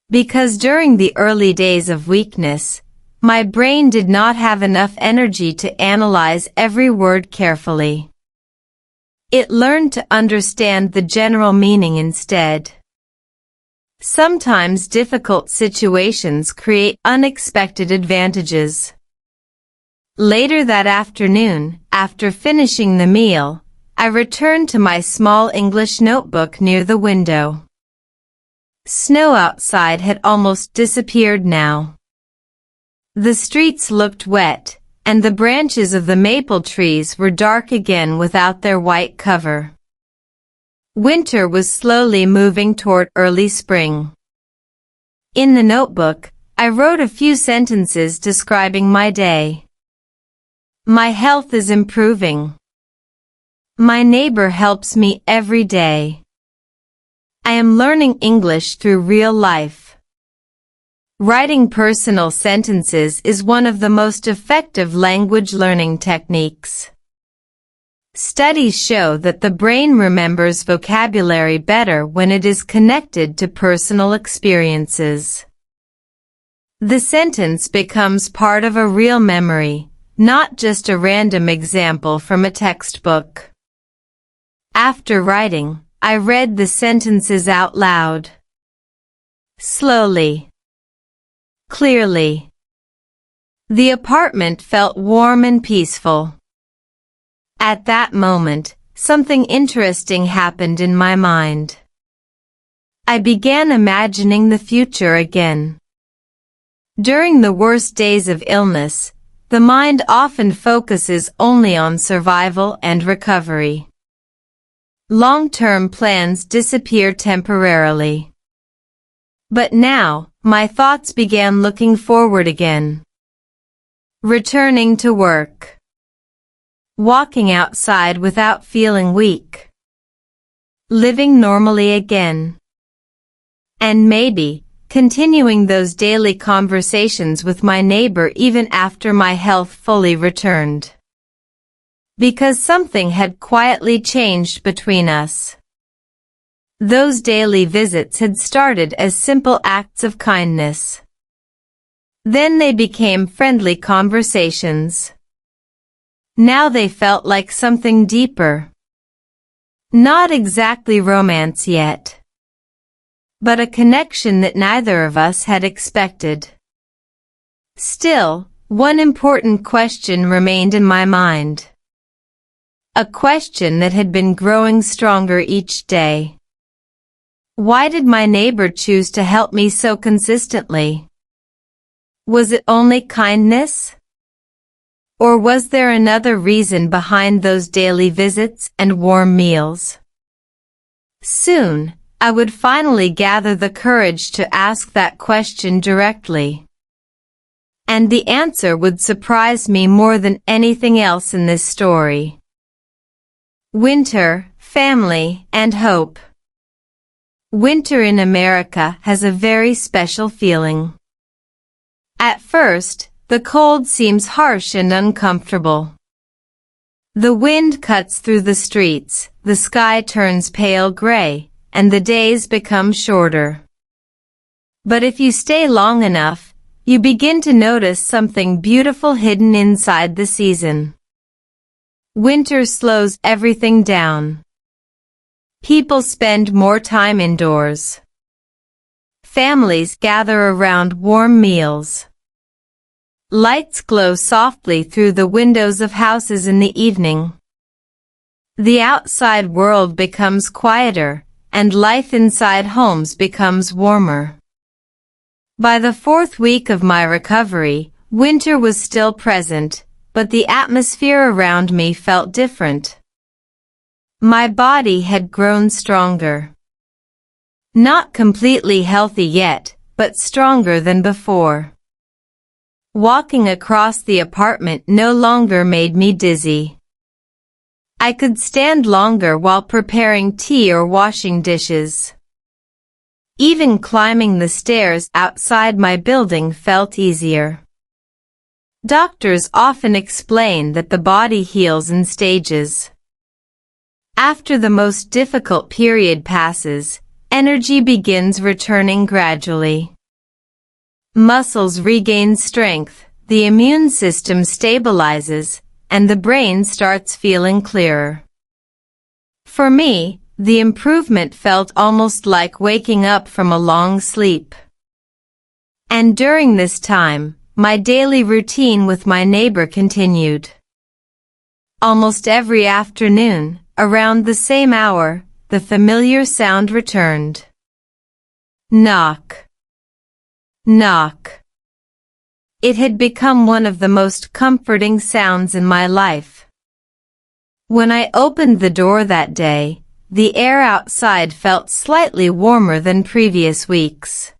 [SPEAKER 1] Because during the early days of weakness, my brain did not have enough energy to analyze every word carefully. It learned to understand the general meaning instead. Sometimes difficult situations create unexpected advantages. Later that afternoon, after finishing the meal, I returned to my small English notebook near the window. Snow outside had almost disappeared now. The streets looked wet, and the branches of the maple trees were dark again without their white cover. Winter was slowly moving toward early spring. In the notebook, I wrote a few sentences describing my day. My health is improving. My neighbor helps me every day. I am learning English through real life. Writing personal sentences is one of the most effective language learning techniques. Studies show that the brain remembers vocabulary better when it is connected to personal experiences. The sentence becomes part of a real memory, not just a random example from a textbook. After writing, I read the sentences out loud. Slowly. Clearly. The apartment felt warm and peaceful. At that moment, something interesting happened in my mind. I began imagining the future again. During the worst days of illness, the mind often focuses only on survival and recovery. Long-term plans disappear temporarily. But now, my thoughts began looking forward again. Returning to work. Walking outside without feeling weak. Living normally again. And maybe, continuing those daily conversations with my neighbor even after my health fully returned. Because something had quietly changed between us. Those daily visits had started as simple acts of kindness. Then they became friendly conversations. Now they felt like something deeper. Not exactly romance yet, but a connection that neither of us had expected. Still, one important question remained in my mind. A question that had been growing stronger each day. Why did my neighbor choose to help me so consistently? Was it only kindness? Or was there another reason behind those daily visits and warm meals? Soon, I would finally gather the courage to ask that question directly. And the answer would surprise me more than anything else in this story. Winter, family, and hope. Winter in America has a very special feeling. At first, the cold seems harsh and uncomfortable. The wind cuts through the streets, the sky turns pale gray, and the days become shorter. But if you stay long enough, you begin to notice something beautiful hidden inside the season. Winter slows everything down. People spend more time indoors. Families gather around warm meals. Lights glow softly through the windows of houses in the evening. The outside world becomes quieter, and life inside homes becomes warmer. By the 4th week of my recovery, winter was still present, but the atmosphere around me felt different. My body had grown stronger. Not completely healthy yet, but stronger than before. Walking across the apartment no longer made me dizzy. I could stand longer while preparing tea or washing dishes. Even climbing the stairs outside my building felt easier. Doctors often explain that the body heals in stages. After the most difficult period passes, energy begins returning gradually. Muscles regain strength, the immune system stabilizes, and the brain starts feeling clearer. For me, the improvement felt almost like waking up from a long sleep. And during this time, my daily routine with my neighbor continued. Almost every afternoon, around the same hour, the familiar sound returned. Knock. Knock. It had become one of the most comforting sounds in my life. When I opened the door that day, the air outside felt slightly warmer than previous weeks.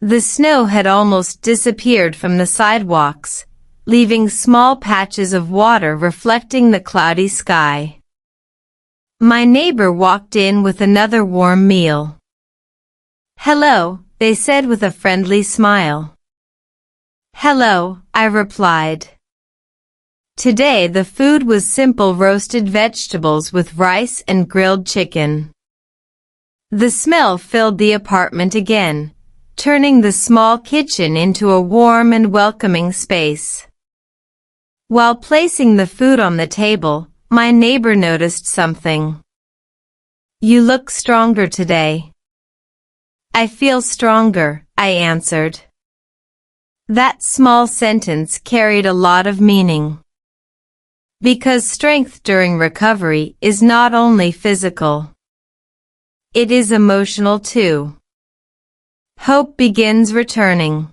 [SPEAKER 1] The snow had almost disappeared from the sidewalks, leaving small patches of water reflecting the cloudy sky. My neighbor walked in with another warm meal. "Hello," they said with a friendly smile. "Hello," I replied. Today the food was simple roasted vegetables with rice and grilled chicken. The smell filled the apartment again, turning the small kitchen into a warm and welcoming space. While placing the food on the table, my neighbor noticed something. "You look stronger today." "I feel stronger," I answered. That small sentence carried a lot of meaning. Because strength during recovery is not only physical. It is emotional too. Hope begins returning.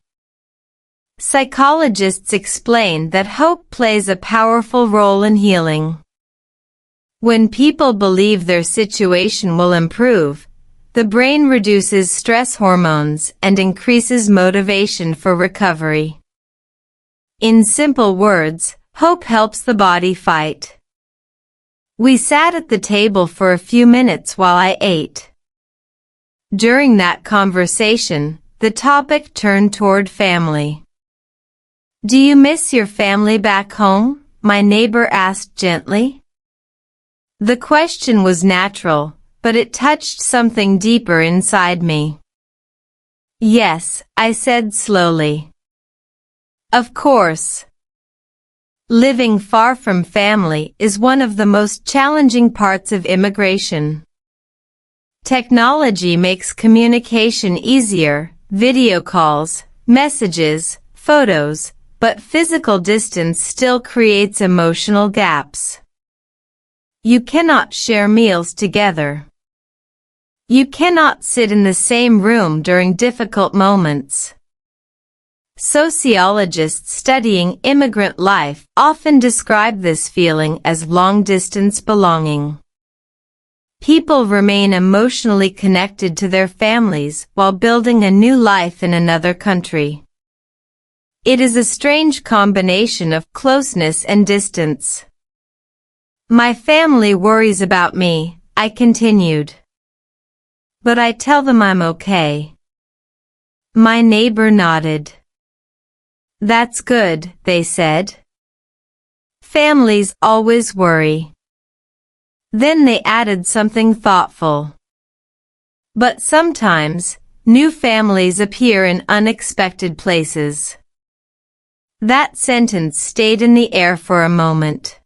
[SPEAKER 1] Psychologists explain that hope plays a powerful role in healing. When people believe their situation will improve, the brain reduces stress hormones and increases motivation for recovery. In simple words, hope helps the body fight. We sat at the table for a few minutes while I ate. During that conversation, the topic turned toward family. "Do you miss your family back home?" my neighbor asked gently. The question was natural, but it touched something deeper inside me. "Yes," I said slowly. "Of course." Living far from family is one of the most challenging parts of immigration. Technology makes communication easier, video calls, messages, photos, but physical distance still creates emotional gaps. You cannot share meals together. You cannot sit in the same room during difficult moments. Sociologists studying immigrant life often describe this feeling as long-distance belonging. People remain emotionally connected to their families while building a new life in another country. It is a strange combination of closeness and distance. "My family worries about me," I continued. "But I tell them I'm okay." My neighbor nodded. "That's good," they said. "Families always worry." Then they added something thoughtful. "But sometimes, new families appear in unexpected places." That sentence stayed in the air for a moment.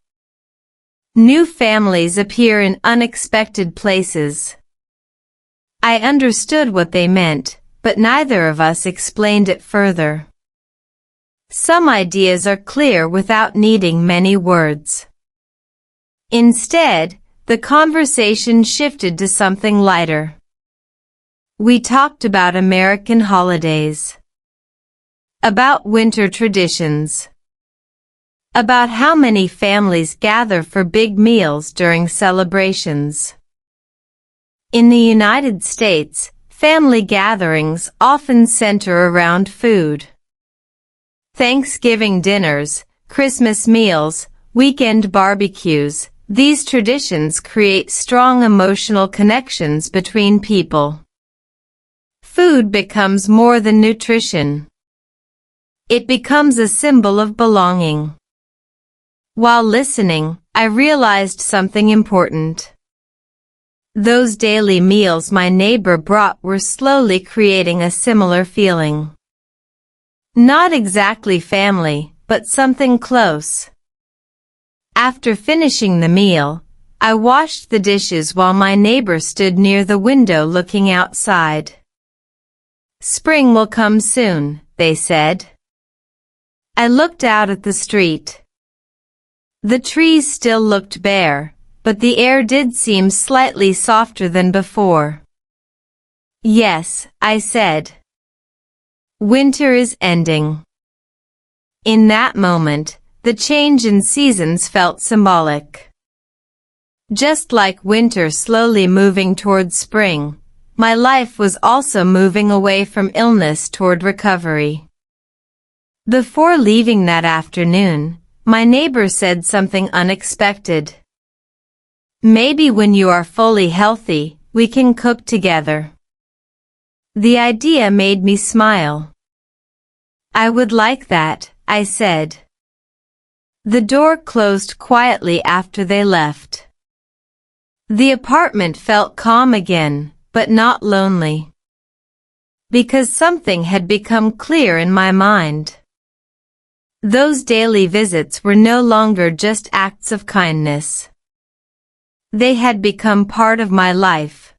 [SPEAKER 1] New families appear in unexpected places. I understood what they meant, but neither of us explained it further. Some ideas are clear without needing many words. Instead, the conversation shifted to something lighter. We talked about American holidays. About winter traditions. About how many families gather for big meals during celebrations. In the United States, family gatherings often center around food. Thanksgiving dinners, Christmas meals, weekend barbecues, these traditions create strong emotional connections between people. Food becomes more than nutrition. It becomes a symbol of belonging. While listening, I realized something important. Those daily meals my neighbor brought were slowly creating a similar feeling. Not exactly family, but something close. After finishing the meal, I washed the dishes while my neighbor stood near the window looking outside. "Spring will come soon," they said. I looked out at the street. The trees still looked bare, but the air did seem slightly softer than before. "Yes," I said. "Winter is ending." In that moment, the change in seasons felt symbolic. Just like winter slowly moving toward spring, my life was also moving away from illness toward recovery. Before leaving that afternoon, my neighbor said something unexpected. "Maybe when you are fully healthy, we can cook together." The idea made me smile. "I would like that," I said. The door closed quietly after they left. The apartment felt calm again, but not lonely. Because something had become clear in my mind. Those daily visits were no longer just acts of kindness. They had become part of my life.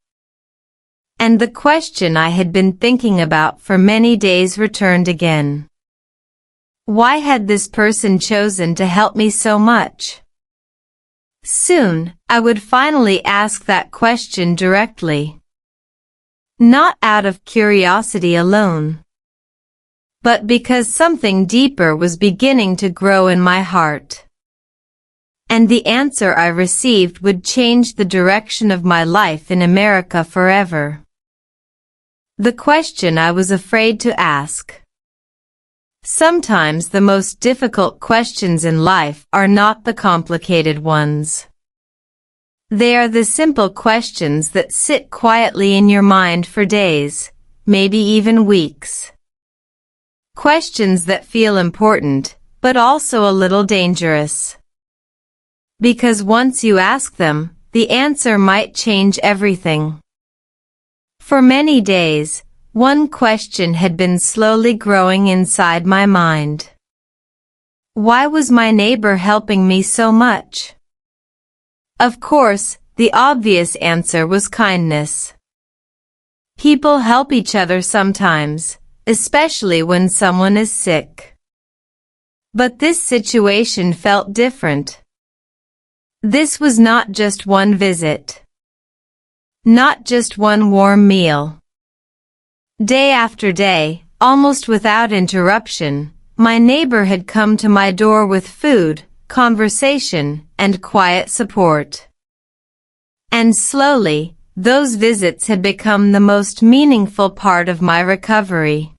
[SPEAKER 1] And the question I had been thinking about for many days returned again. Why had this person chosen to help me so much? Soon, I would finally ask that question directly. Not out of curiosity alone, but because something deeper was beginning to grow in my heart. And the answer I received would change the direction of my life in America forever. The question I was afraid to ask. Sometimes the most difficult questions in life are not the complicated ones. They are the simple questions that sit quietly in your mind for days, maybe even weeks. Questions that feel important, but also a little dangerous. Because once you ask them, the answer might change everything. For many days, one question had been slowly growing inside my mind. Why was my neighbor helping me so much? Of course, the obvious answer was kindness. People help each other sometimes, especially when someone is sick. But this situation felt different. This was not just one visit. Not just one warm meal. Day after day, almost without interruption, my neighbor had come to my door with food, conversation, and quiet support. And slowly, those visits had become the most meaningful part of my recovery.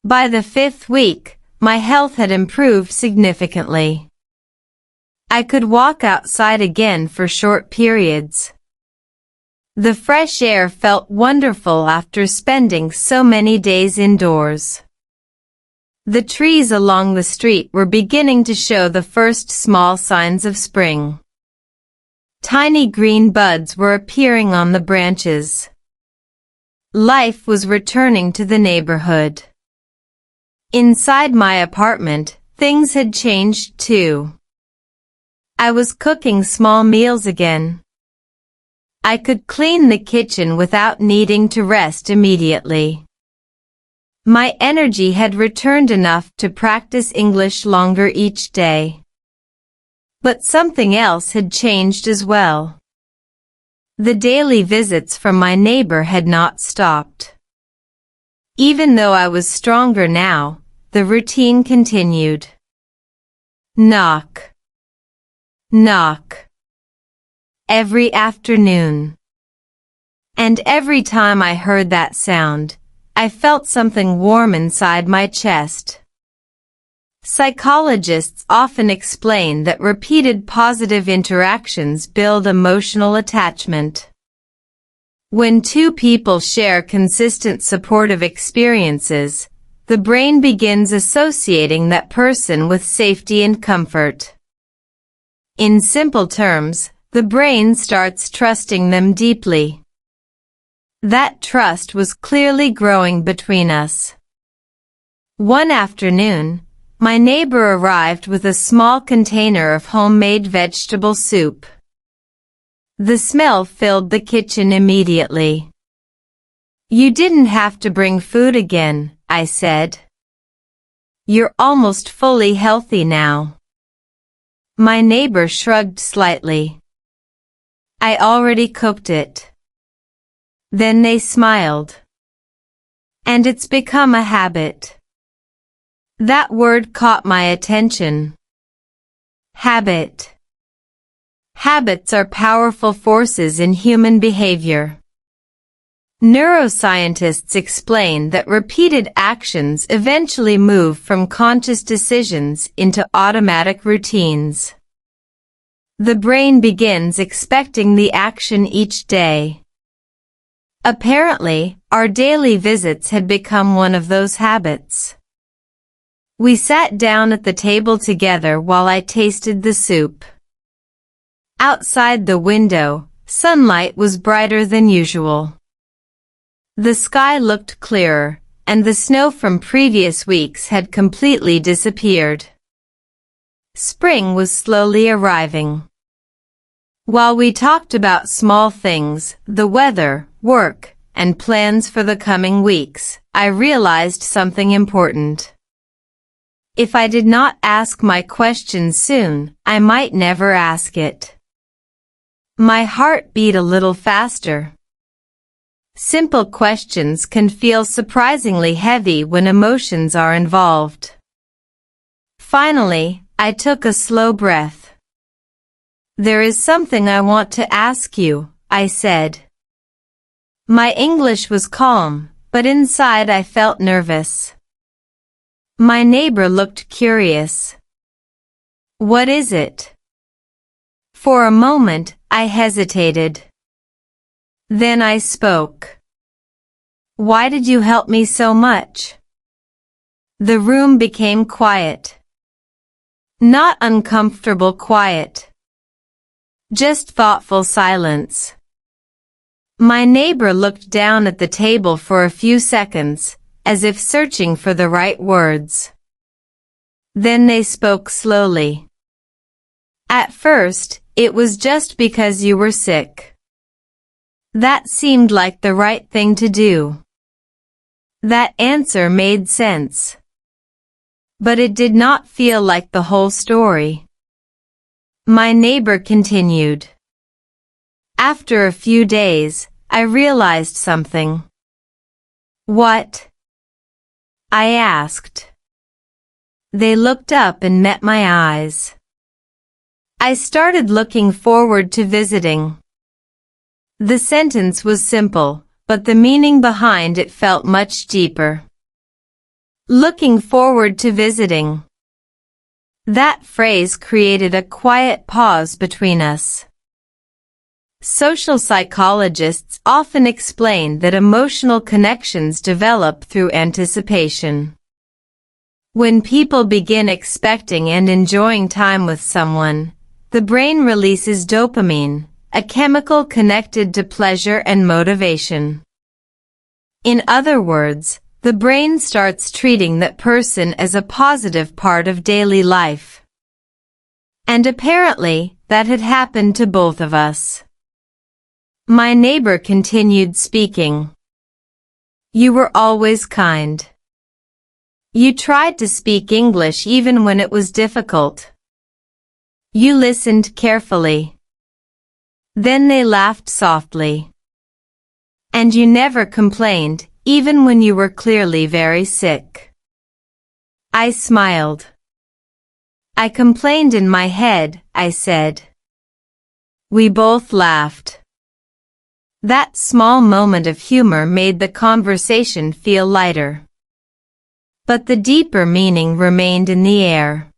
[SPEAKER 1] By the 5th week, my health had improved significantly. I could walk outside again for short periods. The fresh air felt wonderful after spending so many days indoors. The trees along the street were beginning to show the first small signs of spring. Tiny green buds were appearing on the branches. Life was returning to the neighborhood. Inside my apartment, things had changed too. I was cooking small meals again. I could clean the kitchen without needing to rest immediately. My energy had returned enough to practice English longer each day. But something else had changed as well. The daily visits from my neighbor had not stopped. Even though I was stronger now, the routine continued. Knock. Knock. Every afternoon. And every time I heard that sound, I felt something warm inside my chest. Psychologists often explain that repeated positive interactions build emotional attachment. When two people share consistent supportive experiences, the brain begins associating that person with safety and comfort. In simple terms, the brain starts trusting them deeply. That trust was clearly growing between us. One afternoon, my neighbor arrived with a small container of homemade vegetable soup. The smell filled the kitchen immediately. "You didn't have to bring food again," I said. "You're almost fully healthy now." My neighbor shrugged slightly. "I already cooked it." Then they smiled. "And it's become a habit." That word caught my attention. Habit. Habits are powerful forces in human behavior. Neuroscientists explain that repeated actions eventually move from conscious decisions into automatic routines. The brain begins expecting the action each day. Apparently, our daily visits had become one of those habits. We sat down at the table together while I tasted the soup. Outside the window, sunlight was brighter than usual. The sky looked clearer, and the snow from previous weeks had completely disappeared. Spring was slowly arriving. While we talked about small things, the weather, work, and plans for the coming weeks, I realized something important. If I did not ask my question soon, I might never ask it. My heart beat a little faster. Simple questions can feel surprisingly heavy when emotions are involved. Finally, I took a slow breath. "There is something I want to ask you," I said. My English was calm, but inside I felt nervous. My neighbor looked curious. "What is it?" For a moment, I hesitated. Then I spoke. "Why did you help me so much?" The room became quiet. Not uncomfortable quiet. Just thoughtful silence. My neighbor looked down at the table for a few seconds, as if searching for the right words. Then they spoke slowly. "At first, it was just because you were sick." That seemed like the right thing to do. That answer made sense. But it did not feel like the whole story. My neighbor continued. "After a few days, I realized something." "What?" I asked. They looked up and met my eyes. "I started looking forward to visiting." The sentence was simple, but the meaning behind it felt much deeper. Looking forward to visiting. That phrase created a quiet pause between us. Social psychologists often explain that emotional connections develop through anticipation. When people begin expecting and enjoying time with someone, the brain releases dopamine, a chemical connected to pleasure and motivation. In other words, the brain starts treating that person as a positive part of daily life. And apparently, that had happened to both of us. My neighbor continued speaking. "You were always kind. You tried to speak English even when it was difficult. You listened carefully." Then they laughed softly. "And you never complained, even when you were clearly very sick." I smiled. "I complained in my head," I said. We both laughed. That small moment of humor made the conversation feel lighter. But the deeper meaning remained in the air.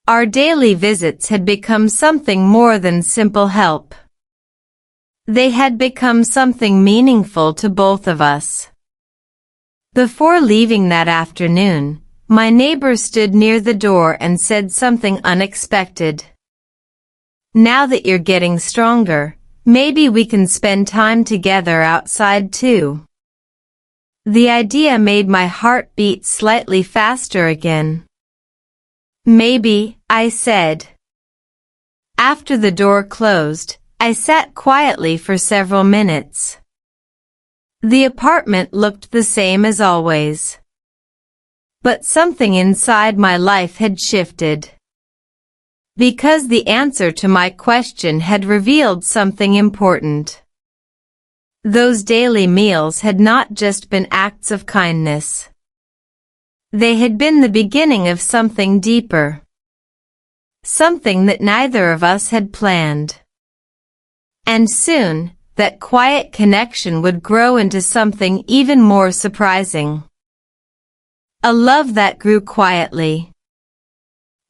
[SPEAKER 1] Our daily visits had become something more than simple help. They had become something meaningful to both of us. Before leaving that afternoon, my neighbor stood near the door and said something unexpected. "Now that you're getting stronger, maybe we can spend time together outside too." The idea made my heart beat slightly faster again. Maybe, I said. After the door closed, I sat quietly for several minutes. The apartment looked the same as always. But something inside my life had shifted. Because the answer to my question had revealed something important. Those daily meals had not just been acts of kindness. They had been the beginning of something deeper. Something that neither of us had planned. And soon, that quiet connection would grow into something even more surprising. A love that grew quietly.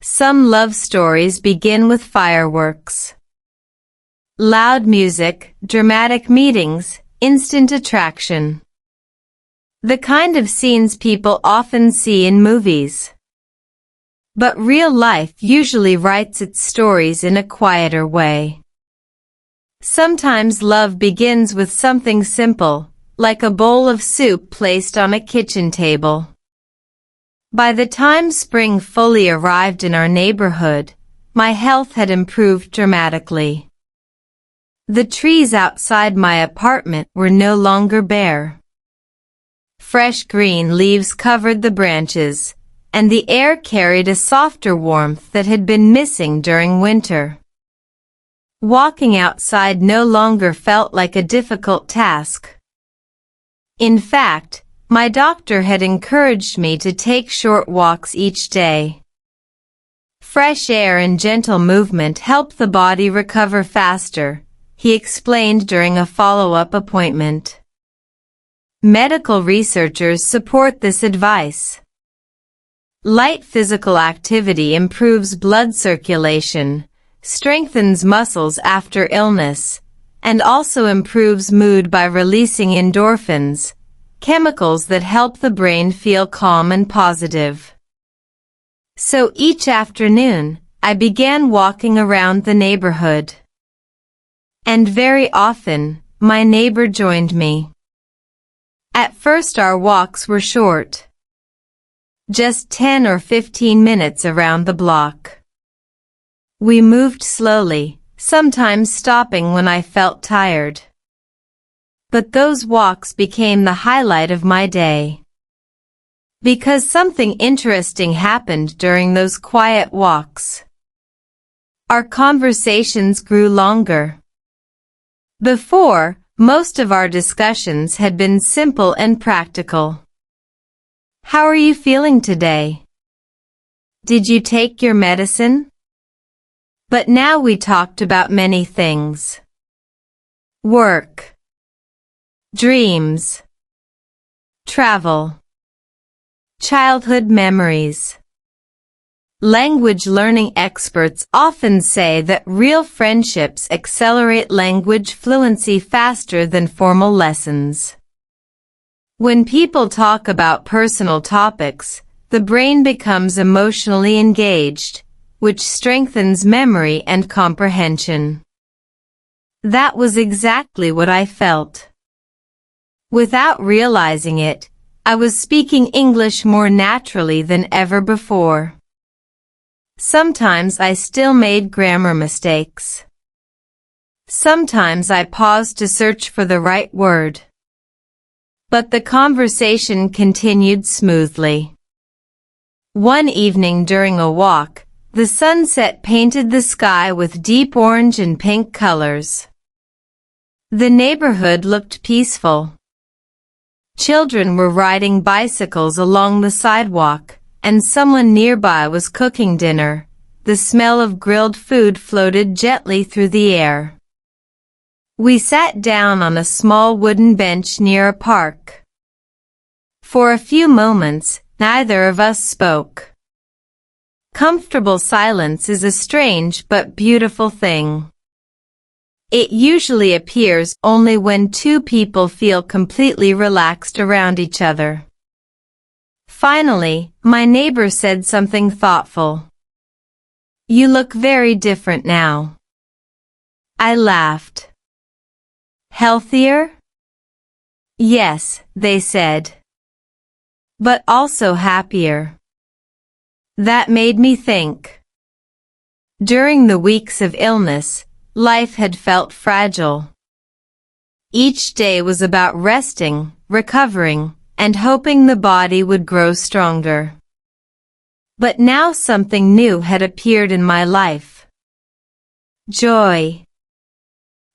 [SPEAKER 1] Some love stories begin with fireworks. Loud music, dramatic meetings, instant attraction. The kind of scenes people often see in movies. But real life usually writes its stories in a quieter way. Sometimes love begins with something simple, like a bowl of soup placed on a kitchen table. By the time spring fully arrived in our neighborhood, my health had improved dramatically. The trees outside my apartment were no longer bare. Fresh green leaves covered the branches, and the air carried a softer warmth that had been missing during winter. Walking outside no longer felt like a difficult task. In fact, my doctor had encouraged me to take short walks each day. Fresh air and gentle movement help the body recover faster, he explained during a follow-up appointment. Medical researchers support this advice. Light physical activity improves blood circulation, strengthens muscles after illness, and also improves mood by releasing endorphins, chemicals that help the brain feel calm and positive. So each afternoon, I began walking around the neighborhood. And very often, my neighbor joined me. At first our walks were short. Just 10 or 15 minutes around the block. We moved slowly, sometimes stopping when I felt tired. But those walks became the highlight of my day. Because something interesting happened during those quiet walks. Our conversations grew longer. Before, most of our discussions had been simple and practical. How are you feeling today? Did you take your medicine? But now we talked about many things. Work. Dreams. Travel. Childhood memories. Language learning experts often say that real friendships accelerate language fluency faster than formal lessons. When people talk about personal topics, the brain becomes emotionally engaged, which strengthens memory and comprehension. That was exactly what I felt. Without realizing it, I was speaking English more naturally than ever before. Sometimes I still made grammar mistakes. Sometimes I paused to search for the right word. But the conversation continued smoothly. One evening during a walk, the sunset painted the sky with deep orange and pink colors. The neighborhood looked peaceful. Children were riding bicycles along the sidewalk, and someone nearby was cooking dinner. The smell of grilled food floated gently through the air. We sat down on a small wooden bench near a park. For a few moments, neither of us spoke. Comfortable silence is a strange but beautiful thing. It usually appears only when two people feel completely relaxed around each other. Finally, my neighbor said something thoughtful. "You look very different now." I laughed. "Healthier?" "Yes," they said. but also happier. That made me think. During the weeks of illness, life had felt fragile. Each day was about resting, recovering, and hoping the body would grow stronger. But now something new had appeared in my life. Joy.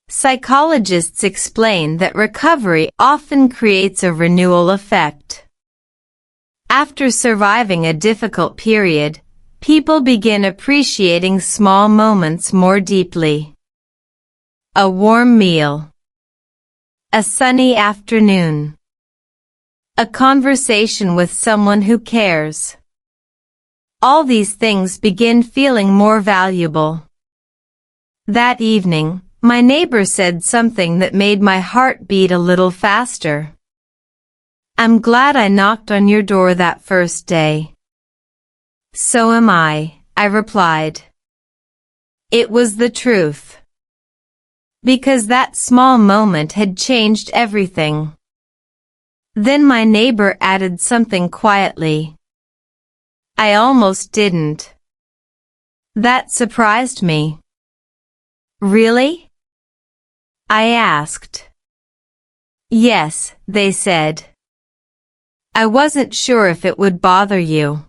[SPEAKER 1] Psychologists explain that recovery often creates a renewal effect. After surviving a difficult period, people begin appreciating small moments more deeply. A warm meal. A sunny afternoon. A conversation with someone who cares. All these things begin feeling more valuable. That evening, my neighbor said something that made my heart beat a little faster. "I'm glad I knocked on your door that first day." "So am I replied. It was the truth. Because that small moment had changed everything. Then my neighbor added something quietly. "I almost didn't." That surprised me. "Really?" I asked. "Yes," they said. "I wasn't sure if it would bother you."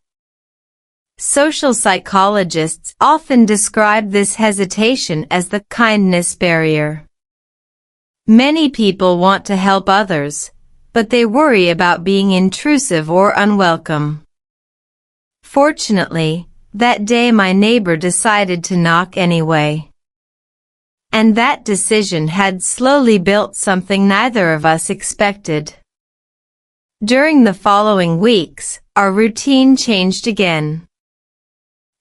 [SPEAKER 1] Social psychologists often describe this hesitation as the kindness barrier. Many people want to help others, but they worry about being intrusive or unwelcome. Fortunately, that day my neighbor decided to knock anyway. And that decision had slowly built something neither of us expected. During the following weeks, our routine changed again.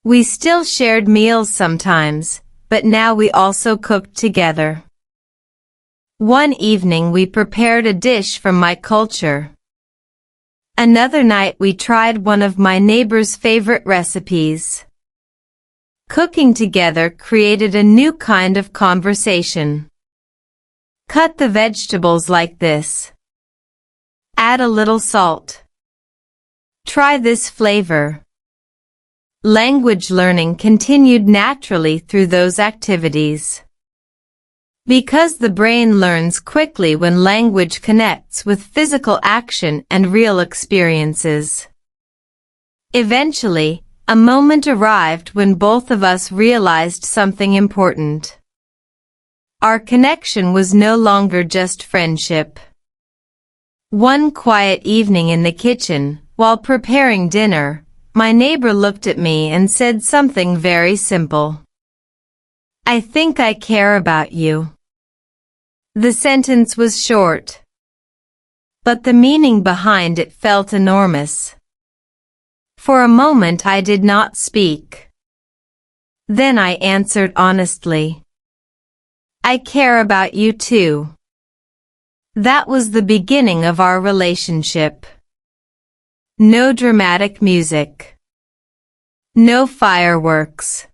[SPEAKER 1] We still shared meals sometimes, but now we also cooked together. One evening we prepared a dish from my culture. Another night we tried one of my neighbor's favorite recipes. Cooking together created a new kind of conversation. Cut the vegetables like this. Add a little salt. Try this flavor. Language learning continued naturally through those activities. Because the brain learns quickly when language connects with physical action and real experiences. Eventually, a moment arrived when both of us realized something important. Our connection was no longer just friendship. One quiet evening in the kitchen, while preparing dinner, my neighbor looked at me and said something very simple. "I think I care about you." The sentence was short, but the meaning behind it felt enormous. For a moment I did not speak. Then I answered honestly, "I care about you too." That was the beginning of our relationship. No dramatic music. No fireworks.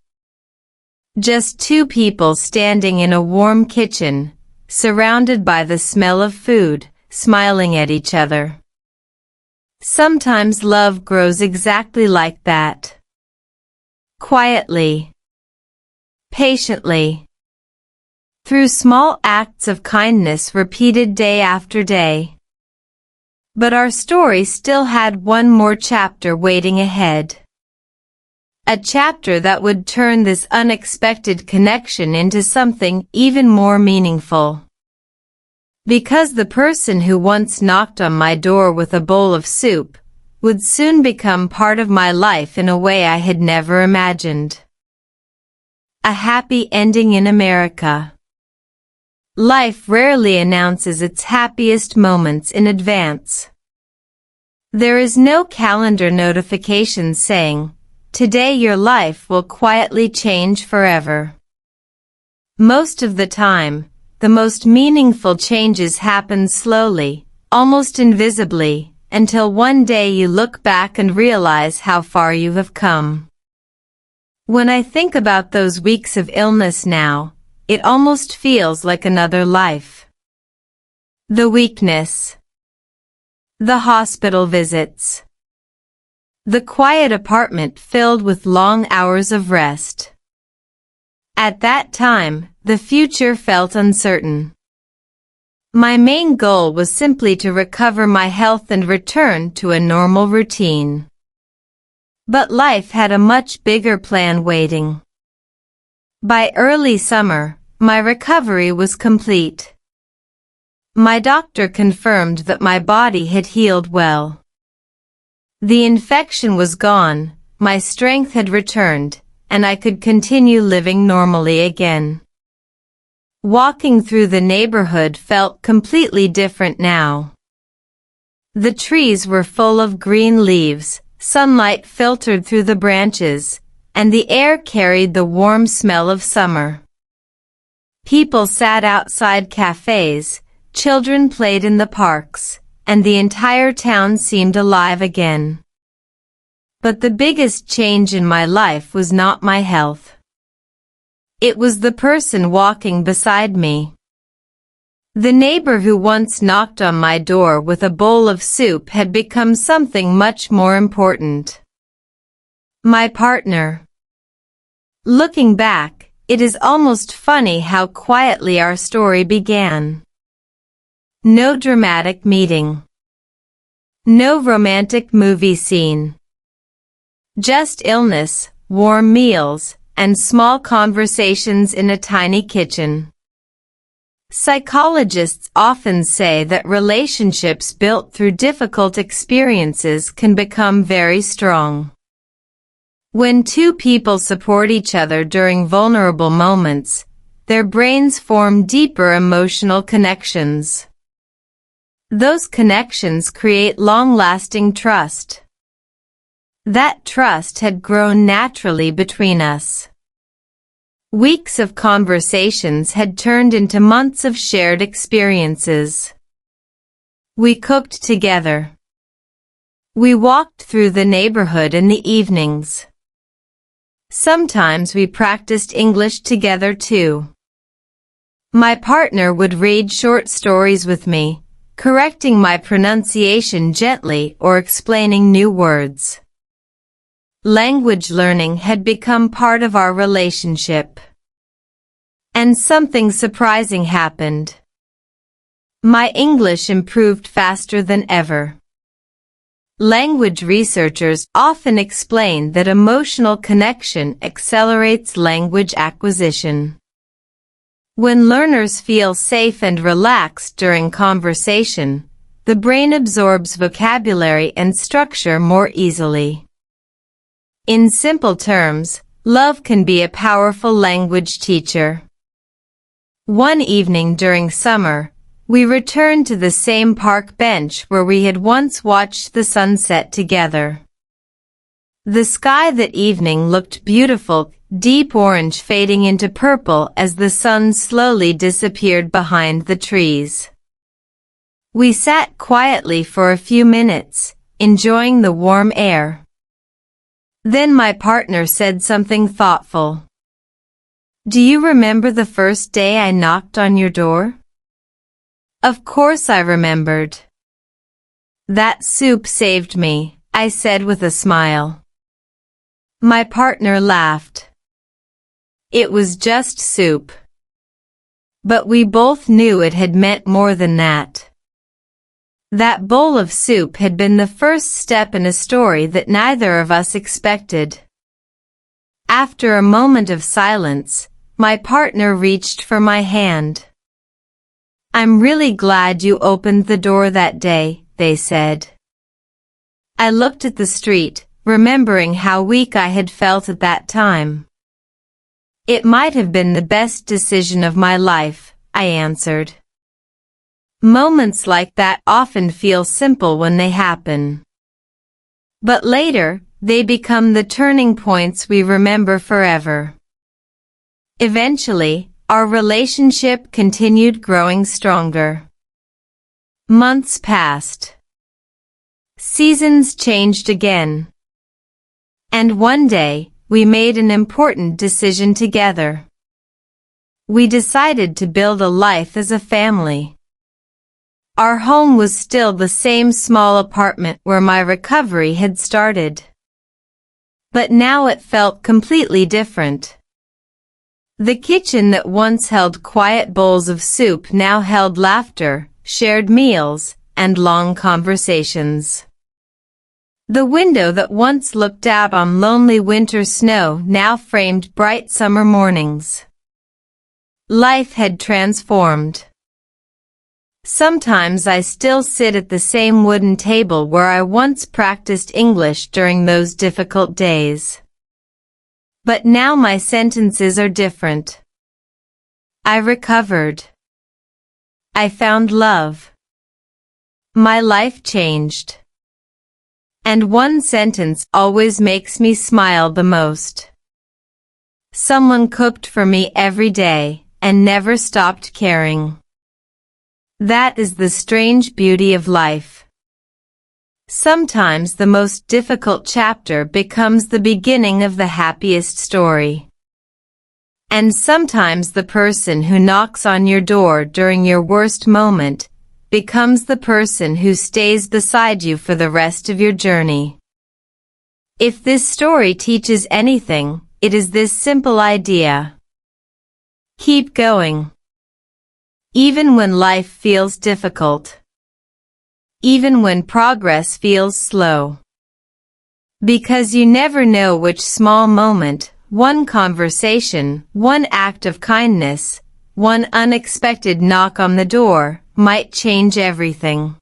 [SPEAKER 1] Just two people standing in a warm kitchen, surrounded by the smell of food, smiling at each other. Sometimes love grows exactly like that. Quietly. Patiently. Through small acts of kindness repeated day after day. But our story still had one more chapter waiting ahead. A chapter that would turn this unexpected connection into something even more meaningful. Because the person who once knocked on my door with a bowl of soup would soon become part of my life in a way I had never imagined. A happy ending in America. Life rarely announces its happiest moments in advance. There is no calendar notification saying, "Today your life will quietly change forever." Most of the time, the most meaningful changes happen slowly, almost invisibly, until one day you look back and realize how far you have come. When I think about those weeks of illness now, it almost feels like another life. The weakness. The hospital visits. The quiet apartment filled with long hours of rest. At that time, the future felt uncertain. My main goal was simply to recover my health and return to a normal routine. But life had a much bigger plan waiting. By early summer, my recovery was complete. My doctor confirmed that my body had healed well. The infection was gone, my strength had returned, and I could continue living normally again. Walking through the neighborhood felt completely different now. The trees were full of green leaves, sunlight filtered through the branches, and the air carried the warm smell of summer. People sat outside cafes, children played in the parks, and the entire town seemed alive again. But the biggest change in my life was not my health. It was the person walking beside me. The neighbor who once knocked on my door with a bowl of soup had become something much more important. My partner. Looking back, it is almost funny how quietly our story began. No dramatic meeting. No romantic movie scene. Just illness, warm meals, and small conversations in a tiny kitchen. Psychologists often say that relationships built through difficult experiences can become very strong. When two people support each other during vulnerable moments, their brains form deeper emotional connections. Those connections create long-lasting trust. That trust had grown naturally between us. Weeks of conversations had turned into months of shared experiences. We cooked together. We walked through the neighborhood in the evenings. Sometimes we practiced English together too. My partner would read short stories with me, correcting my pronunciation gently or explaining new words. Language learning had become part of our relationship. And something surprising happened. My English improved faster than ever. Language researchers often explain that emotional connection accelerates language acquisition. When learners feel safe and relaxed during conversation, the brain absorbs vocabulary and structure more easily. In simple terms, love can be a powerful language teacher. One evening during summer, we returned to the same park bench where we had once watched the sunset together. The sky that evening looked beautiful, deep orange fading into purple as the sun slowly disappeared behind the trees. We sat quietly for a few minutes, enjoying the warm air. Then my partner said something thoughtful. "Do you remember the first day I knocked on your door?" Of course I remembered. "That soup saved me," I said with a smile. My partner laughed. It was just soup. But we both knew it had meant more than that. That bowl of soup had been the first step in a story that neither of us expected. After a moment of silence, my partner reached for my hand. "I'm really glad you opened the door that day," they said. I looked at the street, remembering how weak I had felt at that time. "It might have been the best decision of my life," I answered. Moments like that often feel simple when they happen. But later, they become the turning points we remember forever. Eventually, our relationship continued growing stronger. Months passed. Seasons changed again. And one day, we made an important decision together. We decided to build a life as a family. Our home was still the same small apartment where my recovery had started. But now it felt completely different. The kitchen that once held quiet bowls of soup now held laughter, shared meals, and long conversations. The window that once looked out on lonely winter snow now framed bright summer mornings. Life had transformed. Sometimes I still sit at the same wooden table where I once practiced English during those difficult days. But now my sentences are different. I recovered. I found love. My life changed. And one sentence always makes me smile the most. Someone cooked for me every day and never stopped caring. That is the strange beauty of life. Sometimes the most difficult chapter becomes the beginning of the happiest story. And sometimes the person who knocks on your door during your worst moment becomes the person who stays beside you for the rest of your journey. If this story teaches anything, it is this simple idea. Keep going. Even when life feels difficult. Even when progress feels slow. Because you never know which small moment, one conversation, one act of kindness, one unexpected knock on the door, might change everything.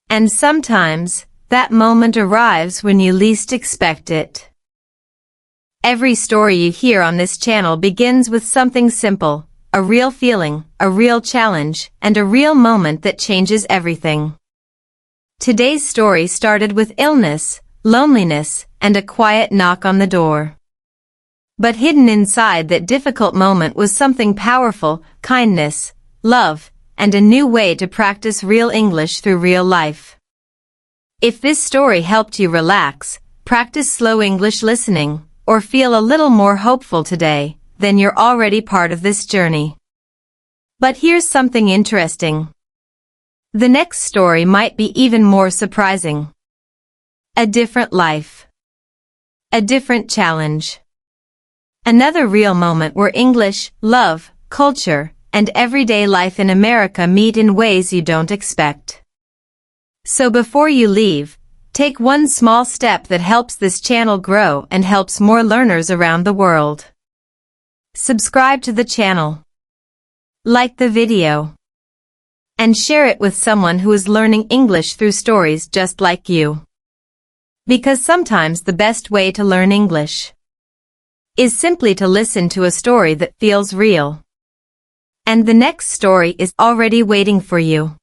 [SPEAKER 1] And sometimes, that moment arrives when you least expect it. Every story you hear on this channel begins with something simple. A real feeling, a real challenge, and a real moment that changes everything. Today's story started with illness, loneliness, and a quiet knock on the door. But hidden inside that difficult moment was something powerful, kindness, love, and a new way to practice real English through real life. If this story helped you relax, practice slow English listening, or feel a little more hopeful today, then you're already part of this journey. But here's something interesting. The next story might be even more surprising. A different life. A different challenge. Another real moment where English, love, culture, and everyday life in America meet in ways you don't expect. So before you leave, take one small step that helps this channel grow and helps more learners around the world. Subscribe to the channel. Like the video. And share it with someone who is learning English through stories just like you. Because sometimes the best way to learn English is simply to listen to a story that feels real. And the next story is already waiting for you.